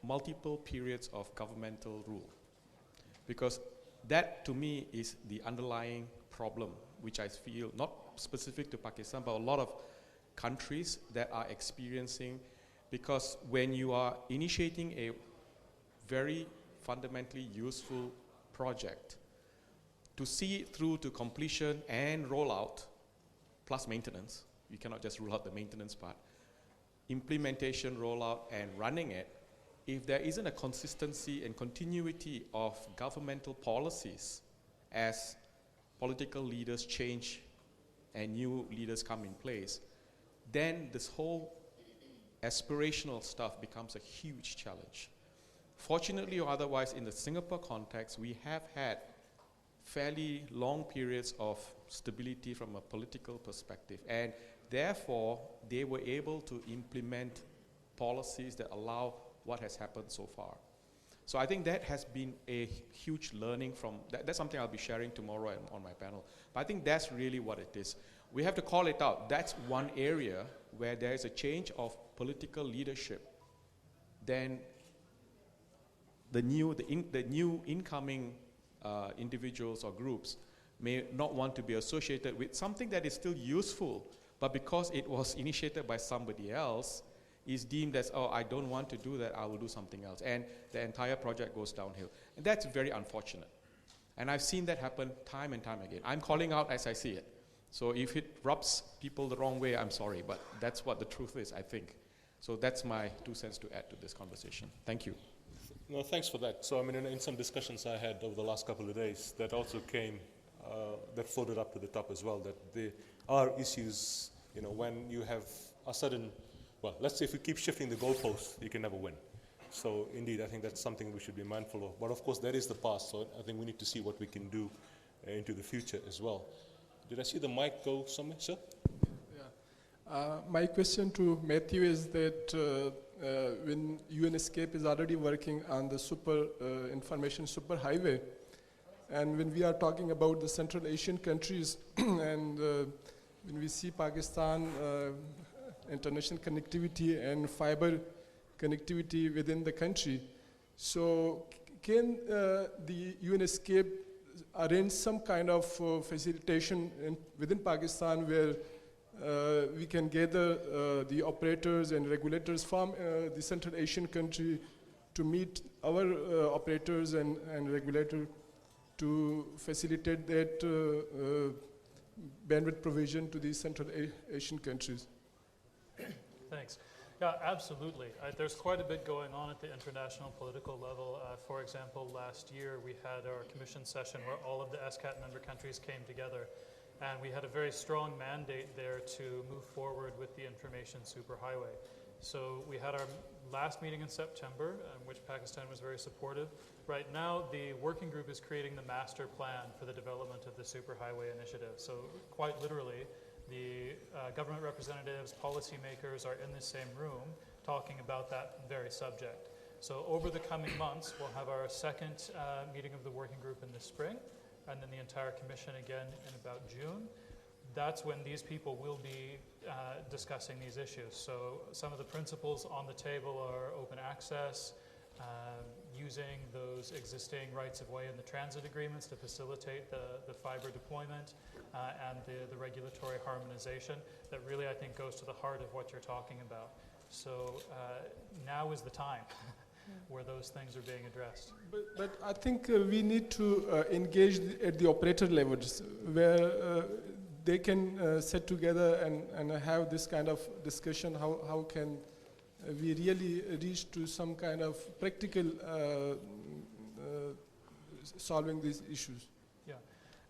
multiple periods of governmental rule. Because that, to me, is the underlying problem, which I feel, not specific to Pakistan, but a lot of countries that are experiencing, because when you are initiating a very fundamentally useful project, to see it through to completion and rollout, plus maintenance, you cannot just rule out the maintenance part, implementation, rollout, and running it, if there isn't a consistency and continuity of governmental policies as political leaders change and new leaders come in place, then this whole aspirational stuff becomes a huge challenge. Fortunately or otherwise, in the Singapore context, we have had fairly long periods of stability from a political perspective, and therefore they were able to implement policies that allow what has happened so far. So I think that has been a huge learning from, that's something I'll be sharing tomorrow on my panel. But I think that's really what it is. We have to call it out. That's one area where there is a change of political leadership. Then the new incoming individuals or groups may not want to be associated with something that is still useful, but because it was initiated by somebody else, is deemed as, oh, I don't want to do that, I will do something else. And the entire project goes downhill. And that's very unfortunate. And I've seen that happen time and time again. I'm calling out as I see it. So if it rubs people the wrong way, I'm sorry, but that's what the truth is, I think. So that's my 2 cents to add to this conversation. Thank you. No, thanks for that. So I mean, in some discussions I had over the last couple of days, that also came, that floated up to the top as well, that there are issues, you know, when you have a sudden, well, let's say if you keep shifting the goalposts, you can never win. So indeed, I think that's something we should be mindful of. But of course, that is the past, so I think we need to see what we can do into the future as well. Did I see the mic go somewhere, sir? Yeah. My question to Matthew is that when UNESCAP is already working on the information superhighway, and when we are talking about the Central Asian countries, and when we see Pakistan, international connectivity and fiber connectivity within the country, so can the UNESCAP arrange some kind of facilitation within Pakistan where we can gather the operators and regulators from the Central Asian country to meet our operators and regulator to facilitate that bandwidth provision to the Central Asian countries? Thanks. Yeah, absolutely. There's quite a bit going on at the international political level. For example, last year we had our commission session where all of the SCAT member countries came together, and we had a very strong mandate there to move forward with the information superhighway. So we had our last meeting in September, in which Pakistan was very supportive. Right now, the working group is creating the master plan for the development of the superhighway initiative. So quite literally, the government representatives, policymakers are in the same room talking about that very subject. So over the coming months, we'll have our second meeting of the working group in the spring, and then the entire commission again in about June. That's when these people will be discussing these issues. So some of the principles on the table are open access, using those existing rights of way in the transit agreements to facilitate the fiber deployment, and the regulatory harmonization that really, I think, goes to the heart of what you're talking about. So now is the time where those things are being addressed. But I think we need to engage at the operator levels where they can sit together and have this kind of discussion. How can we really reach to some kind of practical solving these issues? Yeah,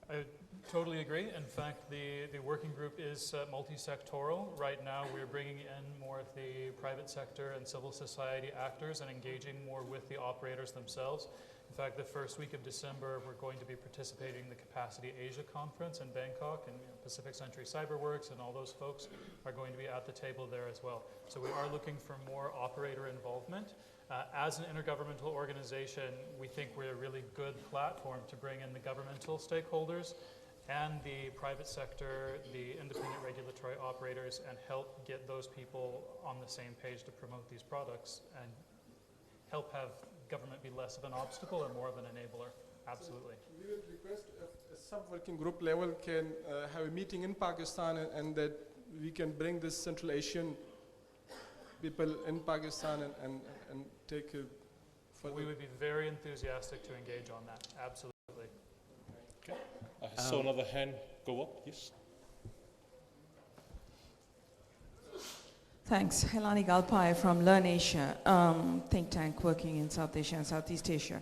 I totally agree. In fact, the working group is multi-sectoral. Right now, we're bringing in more of the private sector and civil society actors and engaging more with the operators themselves. In fact, the first week of December, we're going to be participating in the Capacity Asia Conference in Bangkok, and Pacific Century CyberWorks and all those folks are going to be at the table there as well. So we are looking for more operator involvement. As an intergovernmental organization, we think we're a really good platform to bring in the governmental stakeholders and the private sector, the independent regulatory operators, and help get those people on the same page to promote these products and help have government be less of an obstacle and more of an enabler. Absolutely. So we will request a sub-working group level can have a meeting in Pakistan, and that we can bring this Central Asian people in Pakistan and take it further. We would be very enthusiastic to engage on that, absolutely. Okay. I saw another hand go up. Yes. Thanks. Helani Galpai from Learn Asia, think tank working in South Asia and Southeast Asia.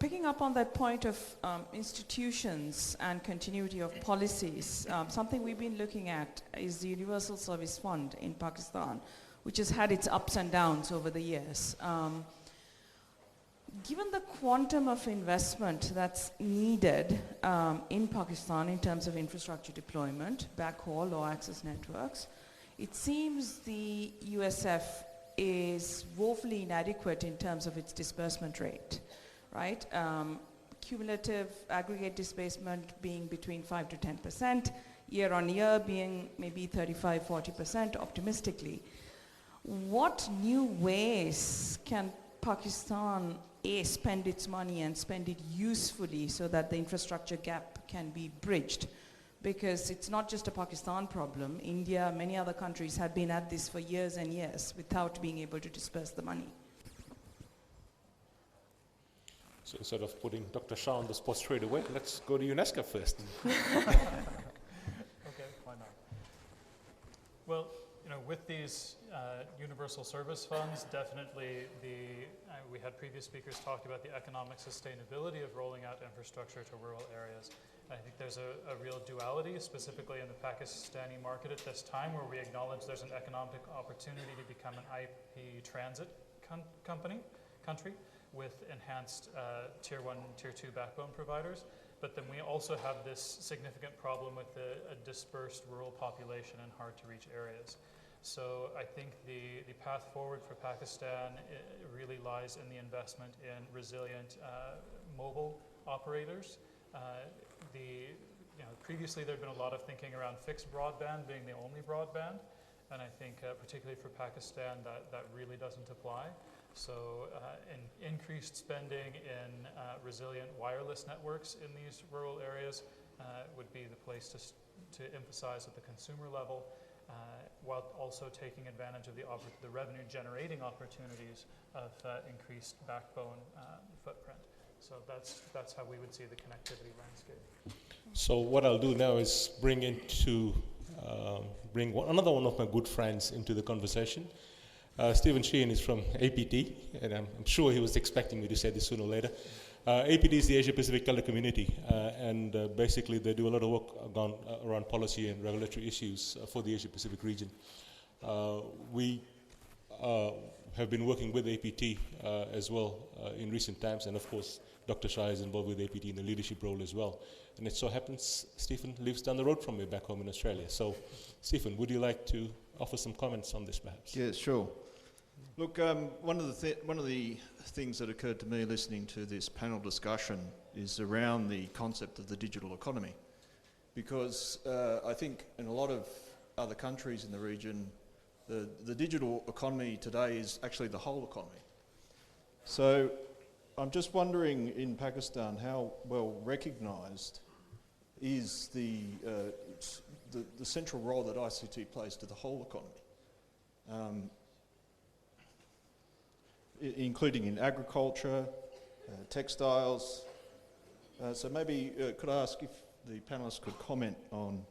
Picking up on that point of institutions and continuity of policies, something we've been looking at is the Universal Service Fund in Pakistan, which has had its ups and downs over the years. Given the quantum of investment that's needed in Pakistan in terms of infrastructure deployment, backhaul or access networks, it seems the USF is woefully inadequate in terms of its disbursement rate, right? Cumulative aggregate disbursement being between 5 to 10%, year on year being maybe 35, 40% optimistically. What new ways can Pakistan spend its money and spend it usefully so that the infrastructure gap can be bridged? Because it's not just a Pakistan problem. India, many other countries have been at this for years and years without being able to disperse the money. So instead of putting Dr. Shah on the spot straight away, let's go to UNESCAP first. Okay, why not? Well, with these universal service funds, definitely we had previous speakers talk about the economic sustainability of rolling out infrastructure to rural areas. I think there's a real duality, specifically in the Pakistani market at this time, where we acknowledge there's an economic opportunity to become an IP transit country with enhanced tier 1 and tier 2 backbone providers. But then we also have this significant problem with a dispersed rural population in hard to reach areas. So I think the path forward for Pakistan really lies in the investment in resilient mobile operators. Previously there'd been a lot of thinking around fixed broadband being the only broadband, and I think particularly for Pakistan that really doesn't apply. So increased spending in resilient wireless networks in these rural areas would be the place to emphasize at the consumer level, while also taking advantage of the revenue generating opportunities of increased backbone footprint. So that's how we would see the connectivity landscape. So what I'll do now is bring another one of my good friends into the conversation. Stephen Sheehan is from APT, and I'm sure he was expecting me to say this sooner or later. APT is the Asia Pacific Telecommunity, and basically they do a lot of work around policy and regulatory issues for the Asia Pacific region. We have been working with APT as well in recent times, and of course Dr. Shah is involved with APT in the leadership role as well. And it so happens Stephen lives down the road from me back home in Australia. So Stephen, would you like to offer some comments on this perhaps? Yeah, sure. Look, one of the things that occurred to me listening to this panel discussion is around the concept of the digital economy. Because I think in a lot of other countries in the region, the digital economy today is actually the whole economy. So I'm just wondering in Pakistan how well recognised is the central role that ICT plays to the whole economy, including in agriculture, textiles. So maybe could I ask if the panellists could comment on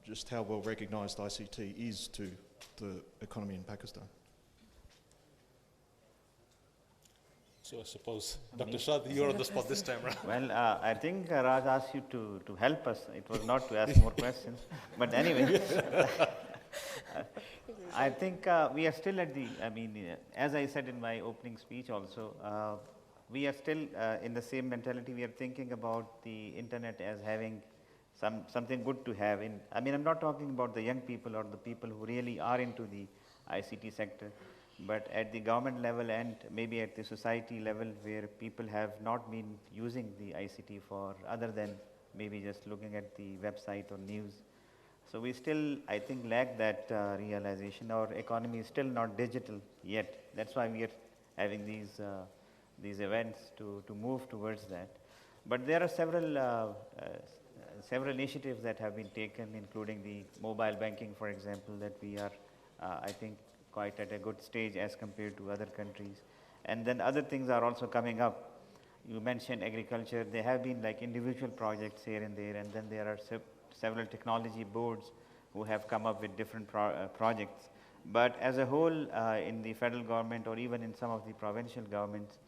just how well recognised ICT is to the economy in Pakistan? So I suppose, Dr. Shah, you're on the spot this time, right? Well, I think Raj asked you to help us. It was not to ask more questions. But anyway, I think we are still at as I said in my opening speech also, we are still in the same mentality. We are thinking about the internet as having something good to have. I'm not talking about the young people or the people who really are into the ICT sector, but at the government level and maybe at the society level where people have not been using the ICT for other than maybe just looking at the website or news. So we still, I think, lack that realization. Our economy is still not digital yet. That's why we are having these events to move towards that. But there are several several initiatives that have been taken, including the mobile banking, for example, that we are, I think, quite at a good stage as compared to other countries. And then other things are also coming up. You mentioned agriculture. There have been like individual projects here and there, and then there are several technology boards who have come up with different projects. But as a whole, in the federal government or even in some of the provincial governments,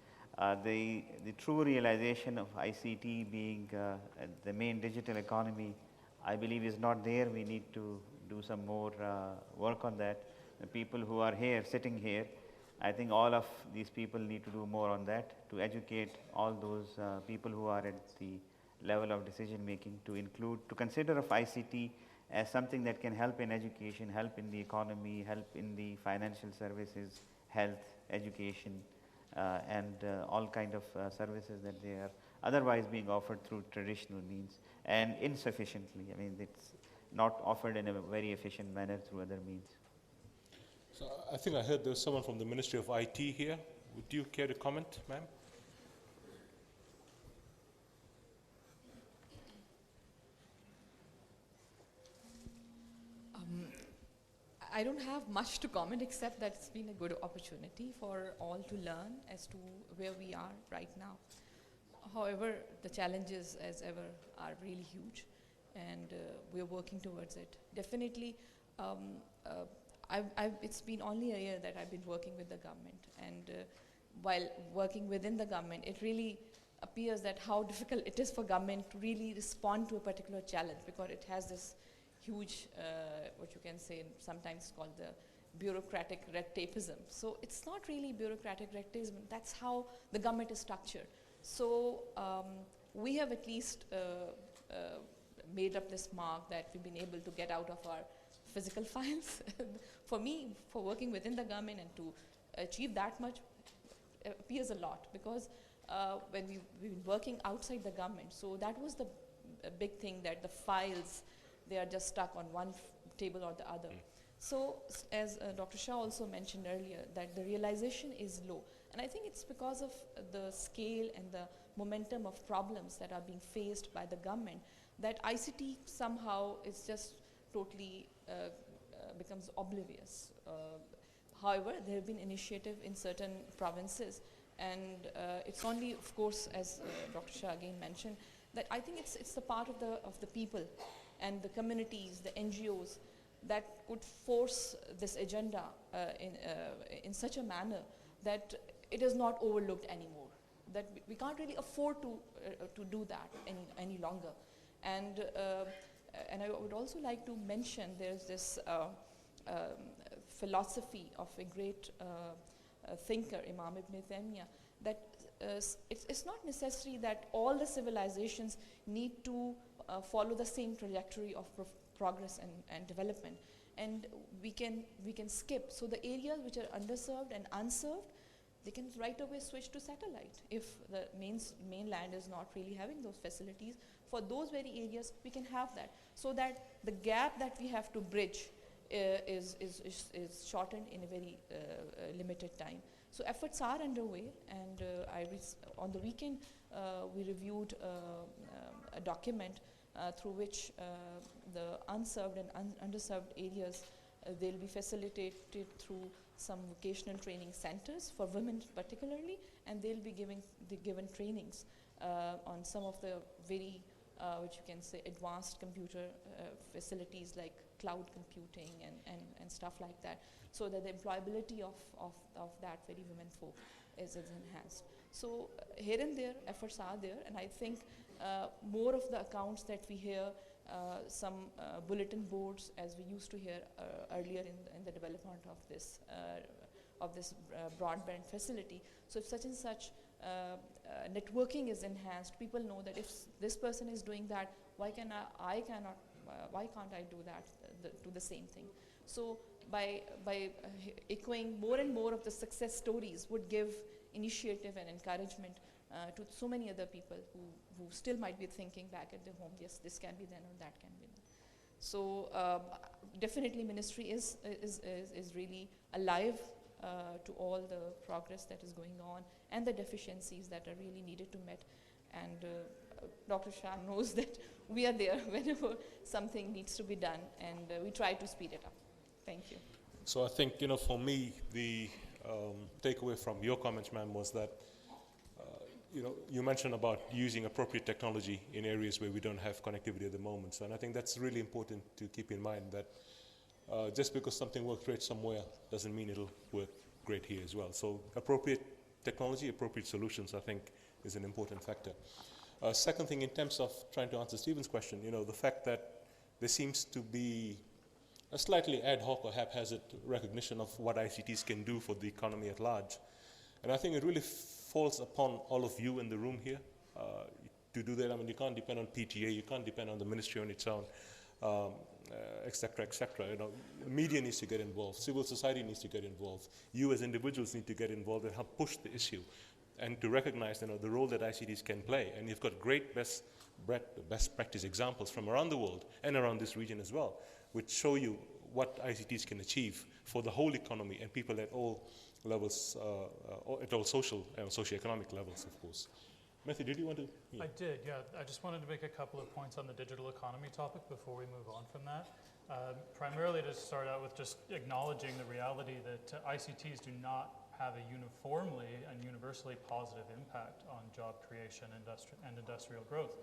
the true realization of ICT being the main digital economy, I believe is not there. We need to do some more work on that. The people who are here, sitting here, I think all of these people need to do more on that, to educate all those people who are at the level of decision making, to consider of ICT as something that can help in education, help in the economy, help in the financial services, health, education, and all kind of services that they are otherwise being offered through traditional means, and insufficiently. I mean, it's not offered in a very efficient manner through other means. So I think I heard there was someone from the Ministry of IT here. Would you care to comment, ma'am? I don't have much to comment except that it's been a good opportunity for all to learn as to where we are right now. However, the challenges, as ever, are really huge, and we're working towards it. Definitely, it's been only a year that I've been working with the government, and while working within the government, it really appears that how difficult it is for government to really respond to a particular challenge, because it has this huge, what you can say, sometimes called the bureaucratic red tapeism. So it's not really bureaucratic red tapeism, that's how the government is structured. So we have at least made up this mark that we've been able to get out of our physical files. For me, for working within the government and to achieve that much appears a lot, because when we've been working outside the government, so that was the big thing, that the files, they are just stuck on one table or the other. So as Dr. Shah also mentioned earlier, that the realization is low. And I think it's because of the scale and the momentum of problems that are being faced by the government, that ICT somehow is just totally becomes oblivious. However, there have been initiative in certain provinces, and it's only, of course, as Dr. Shah again mentioned, that I think it's the part of the people and the communities, the NGOs, that could force this agenda in such a manner that it is not overlooked anymore. That we can't really afford to do that any longer. And I would also like to mention there's this philosophy of a great thinker, Imam Ibn Taymiyyah, that it's not necessary that all the civilizations need to follow the same trajectory of progress and development, and we can skip. So the areas which are underserved and unserved, they can right away switch to satellite if the mainland is not really having those facilities. For those very areas, we can have that, so that the gap that we have to bridge is shortened in a very limited time. So efforts are underway, and on the weekend we reviewed a document through which the unserved and underserved areas, they'll be facilitated through some vocational training centers for women particularly, and they'll be given trainings on some of the very, which you can say, advanced computer facilities like cloud computing and stuff like that, so that the employability of that very women folk is enhanced. So here and there, efforts are there, and I think more of the accounts that we hear, some bulletin boards, as we used to hear earlier in the development of this broadband facility. So if such and such networking is enhanced, people know that if this person is doing that, why can't I do that, do the same thing? So by echoing more and more of the success stories would give initiative and encouragement to so many other people who still might be thinking back at their home, yes, this can be done or that can be done. So definitely ministry is really alive to all the progress that is going on and the deficiencies that are really needed to meet. And Dr. Shah knows that we are there whenever something needs to be done, and we try to speed it up. Thank you. So I think, for me, the takeaway from your comments, ma'am, was that, you mentioned about using appropriate technology in areas where we don't have connectivity at the moment. So, and I think that's really important to keep in mind, that just because something works great somewhere doesn't mean it'll work great here as well. So appropriate technology, appropriate solutions, I think, is an important factor. Second thing, in terms of trying to answer Stephen's question, the fact that there seems to be a slightly ad hoc or haphazard recognition of what ICTs can do for the economy at large. And I think it really falls upon all of you in the room here to do that. I mean, you can't depend on PTA, you can't depend on the ministry on its own, et cetera, et cetera. Media needs to get involved, civil society needs to get involved, you as individuals need to get involved and help push the issue, and to recognize the role that ICTs can play. And you've got great best practice examples from around the world and around this region as well, which show you what ICTs can achieve for the whole economy and people at all levels, at all social and socioeconomic levels, of course. Matthew, did you want to? Yeah. I did, yeah. I just wanted to make a couple of points on the digital economy topic before we move on from that. Primarily to start out with just acknowledging the reality that ICTs do not have a uniformly and universally positive impact on job creation and industrial growth.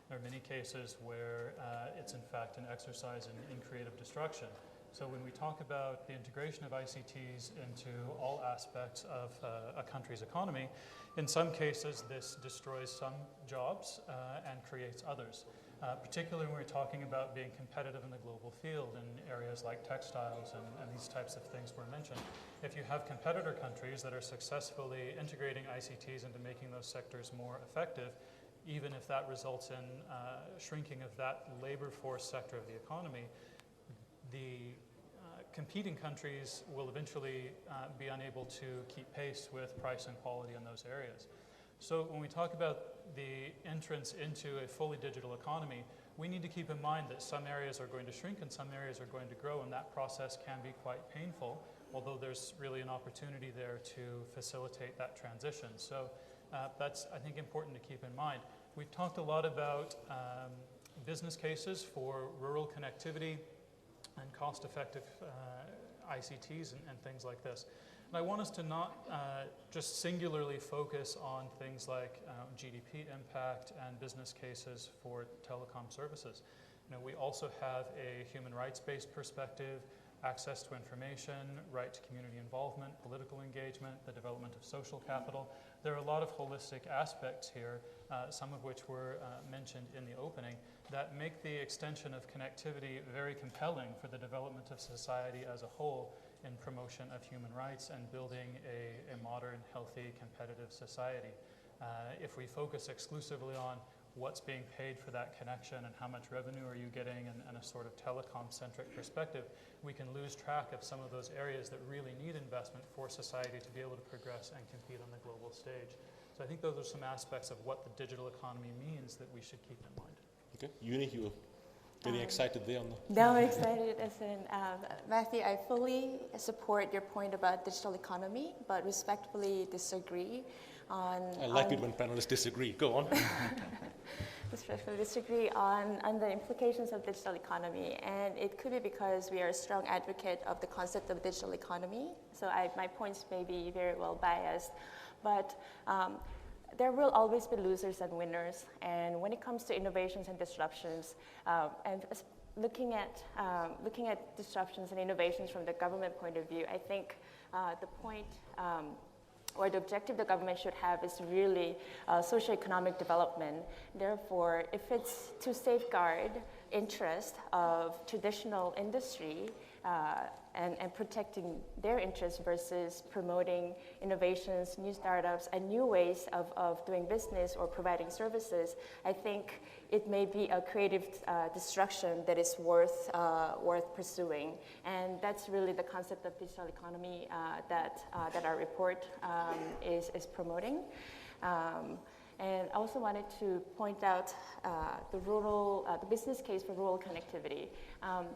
There are many cases where it's in fact an exercise in creative destruction. So when we talk about the integration of ICTs into all aspects of a country's economy, in some cases this destroys some jobs and creates others. Particularly when we're talking about being competitive in the global field in areas like textiles and these types of things were mentioned. If you have competitor countries that are successfully integrating ICTs into making those sectors more effective, even if that results in shrinking of that labor force sector of the economy, the competing countries will eventually be unable to keep pace with price and quality in those areas. So when we talk about the entrance into a fully digital economy, we need to keep in mind that some areas are going to shrink and some areas are going to grow, and that process can be quite painful, although there's really an opportunity there to facilitate that transition. So that's, I think, important to keep in mind. We've talked a lot about business cases for rural connectivity and cost-effective ICTs and things like this. And I want us to not just singularly focus on things like GDP impact and business cases for telecom services. We also have a human rights-based perspective, access to information, right to community involvement, political engagement, the development of social capital. There are a lot of holistic aspects here, some of which were mentioned in the opening, that make the extension of connectivity very compelling for the development of society as a whole in promotion of human rights and building a modern, healthy, competitive society. If we focus exclusively on what's being paid for that connection and how much revenue are you getting and a sort of telecom-centric perspective, we can lose track of some of those areas that really need investment for society to be able to progress and compete on the global stage. So I think those are some aspects of what the digital economy means that we should keep in mind. Okay, Yoonee, you were getting excited there on the... No, I'm excited. Matthew, I fully support your point about digital economy, but respectfully disagree on... I like it when panelists disagree. Go on. Respectfully disagree on the implications of digital economy, and it could be because we are a strong advocate of the concept of digital economy, so my points may be very well biased, but there will always be losers and winners, and when it comes to innovations and disruptions, and looking at disruptions and innovations from the government point of view, I think the point or the objective the government should have is really socioeconomic development. Therefore, if it's to safeguard interest of traditional industry and protecting their interests versus promoting innovations, new startups, and new ways of doing business or providing services, I think it may be a creative destruction that is worth pursuing. And that's really the concept of digital economy that our report is promoting. And I also wanted to point out the business case for rural connectivity.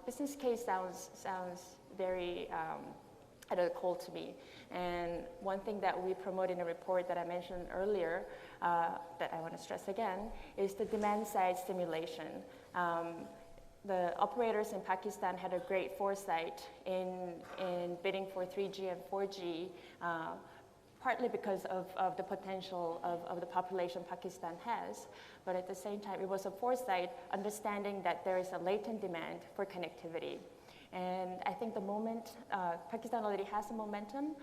Business case sounds very had a call to me. And one thing that we promote in a report that I mentioned earlier, that I want to stress again, is the demand side stimulation. The operators in Pakistan had a great foresight in bidding for 3G and 4G, partly because of the potential of the population Pakistan has, but at the same time it was a foresight understanding that there is a latent demand for connectivity. And I think the moment, Pakistan already has a momentum.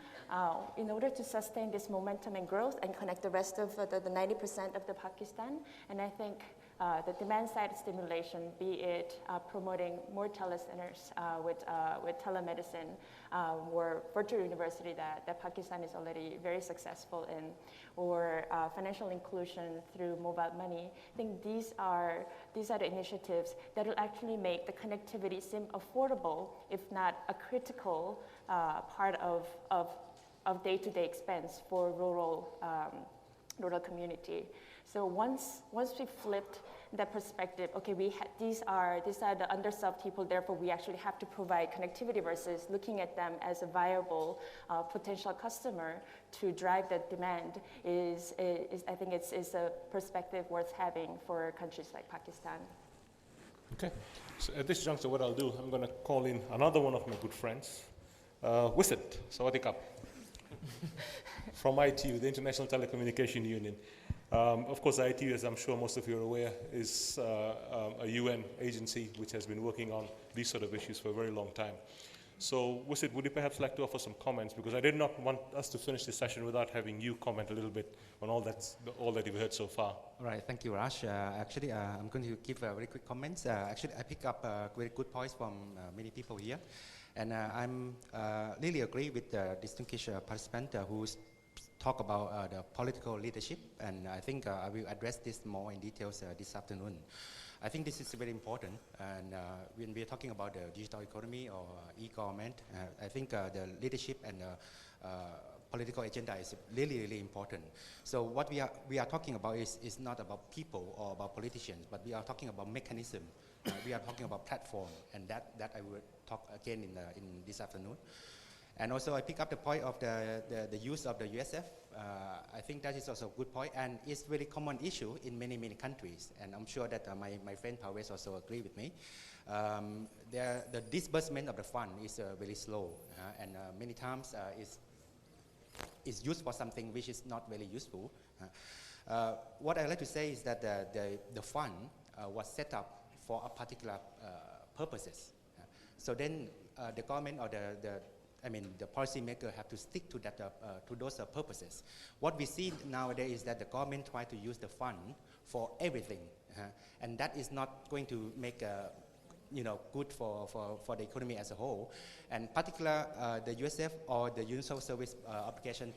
In order to sustain this momentum and growth and connect the rest of the 90% of the Pakistan, and I think the demand side stimulation, be it promoting more telecenters with telemedicine or virtual university that Pakistan is already very successful in, or financial inclusion through mobile money. I think these are the initiatives that will actually make the connectivity seem affordable, if not a critical part of day-to-day expense for rural community. So once we flipped that perspective, okay, these are the underserved people, therefore we actually have to provide connectivity, versus looking at them as a viable potential customer to drive that demand is I think it's a perspective worth having for countries like Pakistan. Okay, so at this juncture what I'll do, I'm going to call in another one of my good friends, Wisit Sawadikap, from ITU, the International Telecommunication Union. Of course, ITU, as I'm sure most of you are aware, is a UN agency which has been working on these sort of issues for a very long time. So, Wisit, would you perhaps like to offer some comments? Because I did not want us to finish this session without having you comment a little bit on all that you've heard so far. All right, thank you, Raj. Actually, I'm going to give very quick comments. Actually, I pick up very good points from many people here. And I'm really agree with the distinguished participant who's talk about the political leadership, and I think I will address this more in details this afternoon. I think this is very important, and when we are talking about the digital economy or e-government, I think the leadership and political agenda is really, really important. So what we are talking about is not about people or about politicians, but we are talking about mechanism. We are talking about platform, and that I will talk again in this afternoon. And also I pick up the point of the use of the USF. I think that is also a good point, and it's a very common issue in many, many countries. And I'm sure that my friend Parvez also agree with me. The disbursement of the fund is very slow, and many times it's used for something which is not very useful. What I like to say is that the fund was set up for a particular purposes. So then the government or the policymaker have to stick to that to those purposes. What we see nowadays is that the government try to use the fund for everything, and that is not going to make good for the economy as a whole. And particular the USF or the Universal Service Application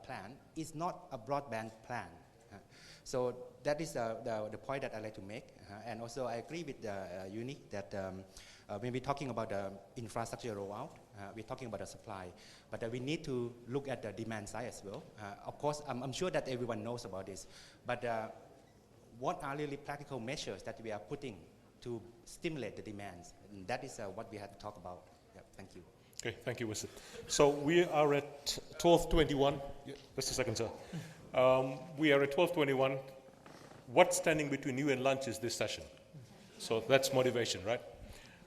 Plan is not a broadband plan. So that is the point that I like to make. And also I agree with Yoonee that when we're talking about the infrastructure rollout, we're talking about the supply, but we need to look at the demand side as well. Of course, I'm sure that everyone knows about this, but what are really practical measures that we are putting to stimulate the demands? And that is what we have to talk about. Yeah, thank you. Okay, thank you, Wisit. So we are at 12:21. Just a second, sir. We are at 12:21. What's standing between you and lunch is this session. So that's motivation, right?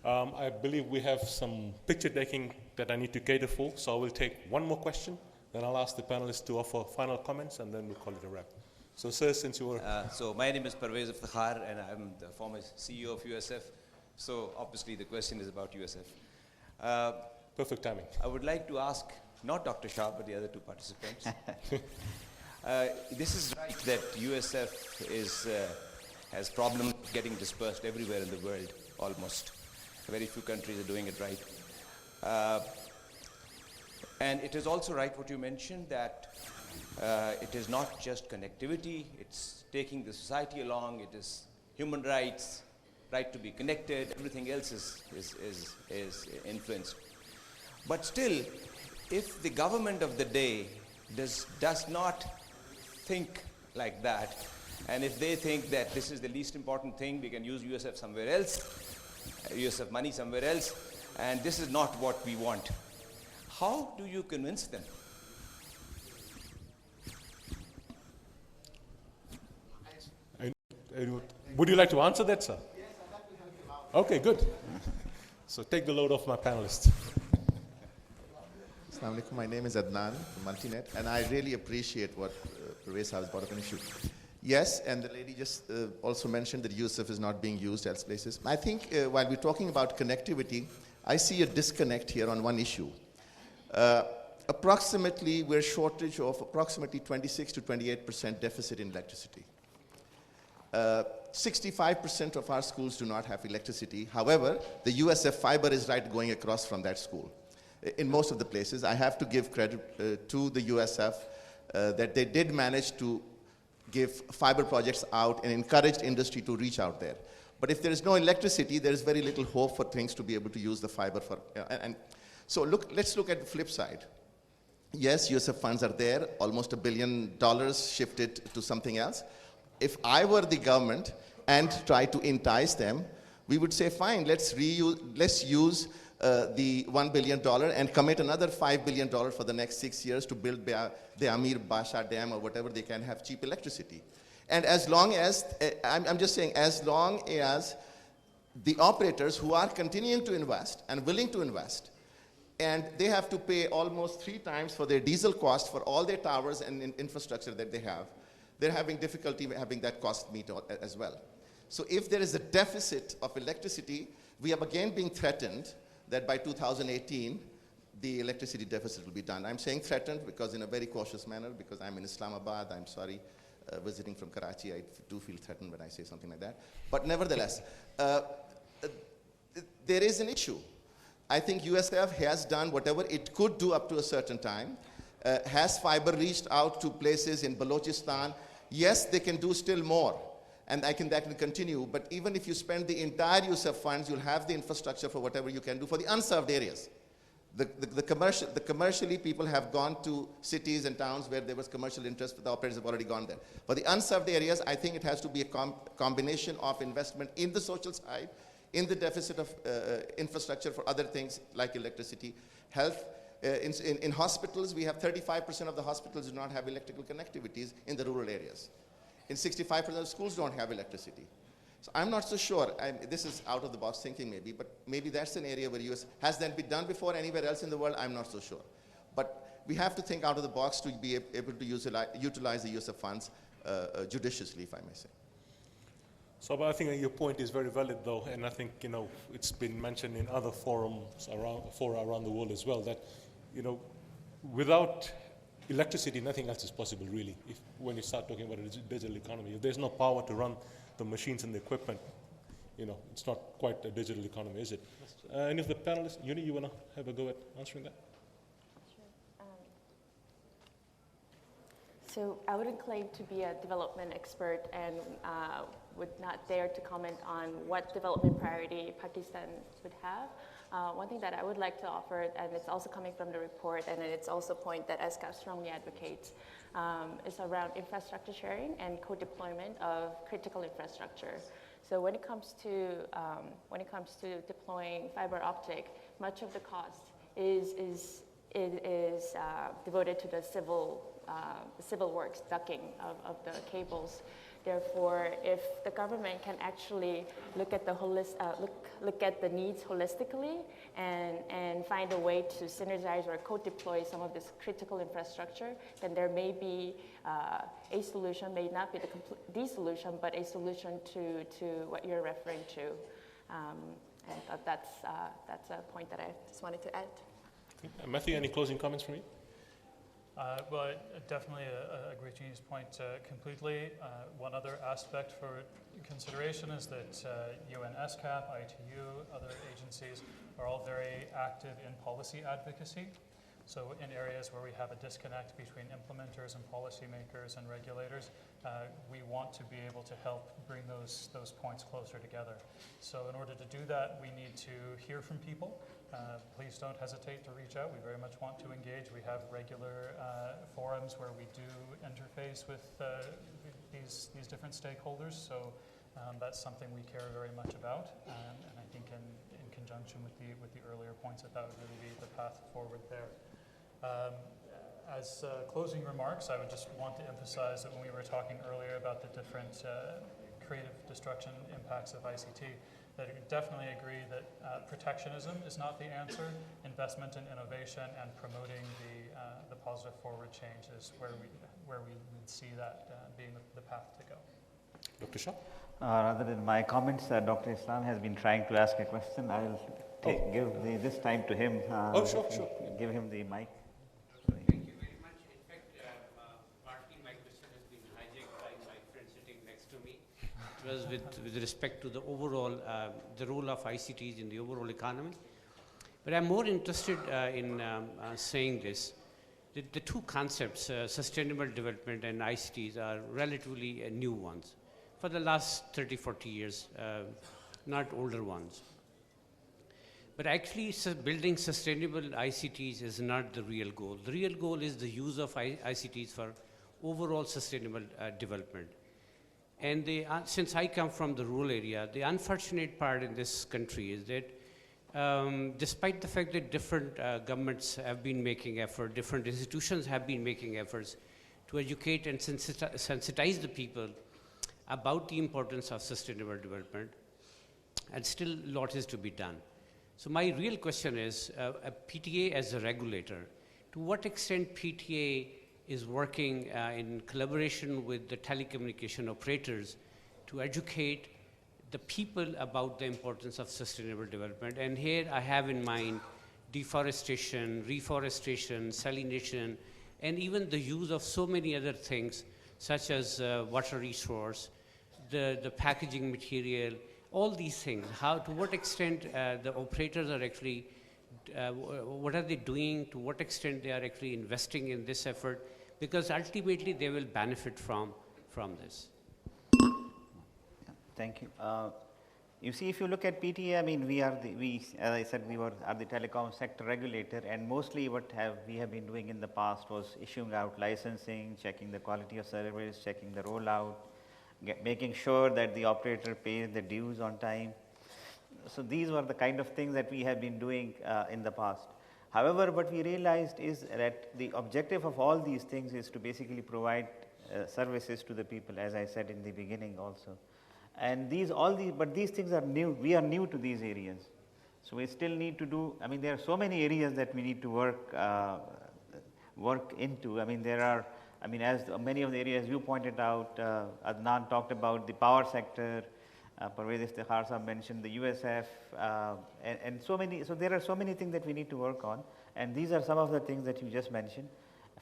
I believe we have some picture taking that I need to cater for, so I will take one more question, then I'll ask the panelists to offer final comments, and then we'll call it a wrap. So, sir, since you were... So my name is Pervez Iftikhar, and I'm the former CEO of USF. So obviously the question is about USF. Perfect timing. I would like to ask, not Dr. Shah, but the other two participants. This is right that USF has problems getting dispersed everywhere in the world, almost. Very few countries are doing it right. And it is also right what you mentioned, that it is not just connectivity, it's taking the society along, it is human rights, right to be connected, everything else is influenced. But still, if the government of the day does not think like that, and if they think that this is the least important thing, we can use USF somewhere else, USF money somewhere else, and this is not what we want, how do you convince them? Would you like to answer that, sir? Yes, I'd like to help you out. Okay, good. So take the load off my panelists. Assalamu alaikum. My name is Adnan from Multinet, and I really appreciate what Pervez has brought up an issue. Yes, and the lady just also mentioned that USF is not being used else places. I think while we're talking about connectivity, I see a disconnect here on one issue. Approximately, we're shortage of approximately 26 to 28% deficit in electricity. 65% of our schools do not have electricity. However, the USF fiber is right going across from that school. In most of the places, I have to give credit to the USF that they did manage to give fiber projects out and encouraged industry to reach out there. But if there is no electricity, there is very little hope for things to be able to use the fiber for. So let's look at the flip side. Yes, USF funds are there, almost $1 billion shifted to something else. If I were the government and try to entice them, we would say, fine, let's use the $1 billion and commit another $5 billion for the next 6 years to build the Amir Basha Dam or whatever they can have cheap electricity. And as long as, I'm just saying, as long as the operators who are continuing to invest and willing to invest, and they have to pay almost 3 times for their diesel cost for all their towers and infrastructure that they have, they're having difficulty having that cost meet as well. So if there is a deficit of electricity, we are again being threatened that by 2018, the electricity deficit will be done. I'm saying threatened because in a very cautious manner, because I'm in Islamabad, I'm sorry, visiting from Karachi, I do feel threatened when I say something like that. But nevertheless, there is an issue. I think USF has done whatever it could do up to a certain time. Has fiber reached out to places in Balochistan? Yes, they can do still more. And that can continue, but even if you spend the entire USF funds, you'll have the infrastructure for whatever you can do for the unserved areas. Commercially, people have gone to cities and towns where there was commercial interest, but the operators have already gone there. For the unserved areas, I think it has to be a combination of investment in the social side, in the deficit of infrastructure for other things like electricity, health. In hospitals, we have 35% of the hospitals do not have electrical connectivities in the rural areas. In 65% of schools don't have electricity. So I'm not so sure. This is out of the box thinking maybe, but maybe that's an area where has that been done before anywhere else in the world? I'm not so sure. But we have to think out of the box to be able to utilize the use of funds judiciously, if I may say. So I think your point is very valid though, and I think, it's been mentioned in other forums around the world as well that, without electricity, nothing else is possible, really. When you start talking about a digital economy, if there's no power to run the machines and the equipment, it's not quite a digital economy, is it? Any of the panelists, Yoonee, you want to have a go at answering that? Sure. So I wouldn't claim to be a development expert and would not dare to comment on what development priority Pakistan would have. One thing that I would like to offer, and it's also coming from the report, and it's also a point that ESCAP strongly advocates, is around infrastructure sharing and co-deployment of critical infrastructure. So when it comes to deploying fiber optic, much of the cost is devoted to the civil works, ducting of the cables. Therefore, if the government can actually look at the needs holistically and find a way to synergize or co-deploy some of this critical infrastructure, then there may be a solution, may not be the solution, but a solution to what you're referring to. And that's a point that I just wanted to add. Matthew, any closing comments from you? Well, I definitely agree with Jeannie's point completely. One other aspect for consideration is that UNESCAP, ITU, other agencies are all very active in policy advocacy. So in areas where we have a disconnect between implementers and policymakers and regulators, we want to be able to help bring those points closer together. So in order to do that, we need to hear from people. Please don't hesitate to reach out. We very much want to engage. We have regular forums where we do interface with these different stakeholders. So that's something we care very much about. And I think in conjunction with the earlier points, that would really be the path forward there. As closing remarks, I would just want to emphasize that when we were talking earlier about the different creative destruction impacts of ICT, that I definitely agree that protectionism is not the answer. Investment in innovation and promoting the positive forward change is where we would see that being the path to go. Dr. Shah? Rather than my comments, Dr. Islam has been trying to ask a question. I'll give this time to him. Sure. Give him the mic. Thank you very much. In fact, partly my question has been hijacked by my friend sitting next to me. It was with respect to the overall, the role of ICTs in the overall economy. But I'm more interested in saying this. The two concepts, sustainable development and ICTs, are relatively new ones for the last 30, 40 years, not older ones. But actually, building sustainable ICTs is not the real goal. The real goal is the use of ICTs for overall sustainable development. And since I come from the rural area, the unfortunate part in this country is that despite the fact that different governments have been making efforts, different institutions have been making efforts to educate and sensitize the people about the importance of sustainable development, and still a lot is to be done. So my real question is, a PTA as a regulator, to what extent PTA is working in collaboration with the telecommunication operators to educate the people about the importance of sustainable development? And here I have in mind deforestation, reforestation, salination, and even the use of so many other things such as water resource, the packaging material, all these things. To what extent the operators are actually, what are they doing, to what extent they are actually investing in this effort, because ultimately they will benefit from this. Thank you. You see, if you look at PTA, I mean, as I said, we are the telecom sector regulator, and mostly what we have been doing in the past was issuing out licensing, checking the quality of service, checking the rollout, making sure that the operator pays the dues on time. So these were the kind of things that we have been doing in the past. However, what we realized is that the objective of all these things is to basically provide services to the people, as I said in the beginning also. And but these things are new. We are new to these areas. So we still need to do, I mean, there are so many areas that we need to work into. I mean, as many of the areas you pointed out, Adnan talked about the power sector, Parvez Iftikhar Sahab mentioned the USF, and so there are so many things that we need to work on, and these are some of the things that you just mentioned.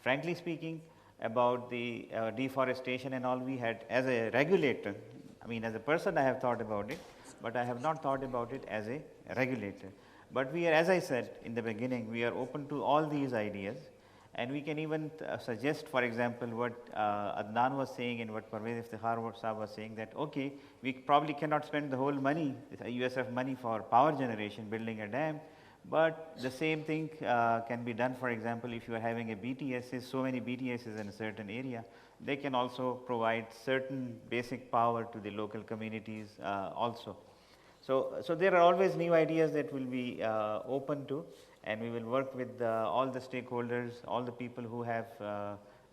Frankly speaking, about the deforestation and all, we had, as a regulator, I mean, as a person I have thought about it, but I have not thought about it as a regulator. But we are, as I said in the beginning, we are open to all these ideas, and we can even suggest, for example, what Adnan was saying and what Parvez Iftikhar Sahab was saying, that okay, we probably cannot spend the whole money, USF money, for power generation, building a dam, but the same thing can be done. For example, if you are having a BTS, so many BTSs in a certain area, they can also provide certain basic power to the local communities also. So there are always new ideas that will be open to, and we will work with all the stakeholders, all the people who have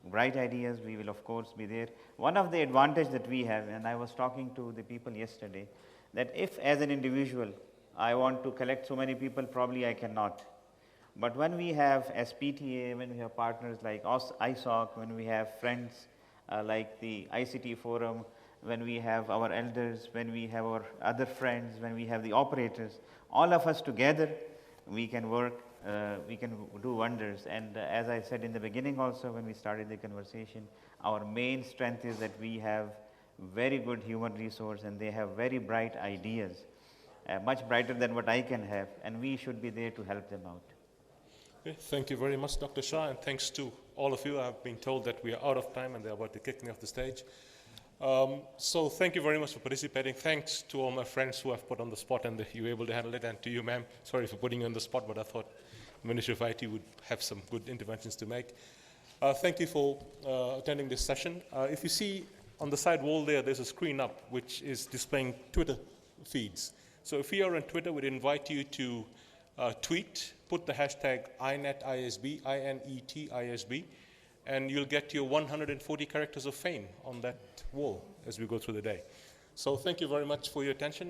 bright ideas. We will of course be there. One of the advantage that we have, and I was talking to the people yesterday, that if as an individual I want to collect so many people, probably I cannot. But when we have as PTA, when we have partners like ISOC, when we have friends like the ICT forum, when we have our elders, when we have our other friends, when we have the operators, all of us together, we can work, we can do wonders. And as I said in the beginning also, when we started the conversation, our main strength is that we have very good human resource, and they have very bright ideas, much brighter than what I can have, and we should be there to help them out. Okay, thank you very much, Dr. Shah, and thanks to all of you. I've been told that we are out of time and they're about to kick me off the stage. So thank you very much for participating. Thanks to all my friends who have put on the spot and you were able to handle it, and to you, ma'am. Sorry for putting you on the spot, but I thought the Ministry of IT would have some good interventions to make. Thank you for attending this session. If you see on the side wall there's a screen up which is displaying Twitter feeds. So if you are on Twitter, we'd invite you to tweet, put the hashtag INETISB, INETISB, and you'll get your 140 characters of fame on that wall as we go through the day. So thank you very much for your attention.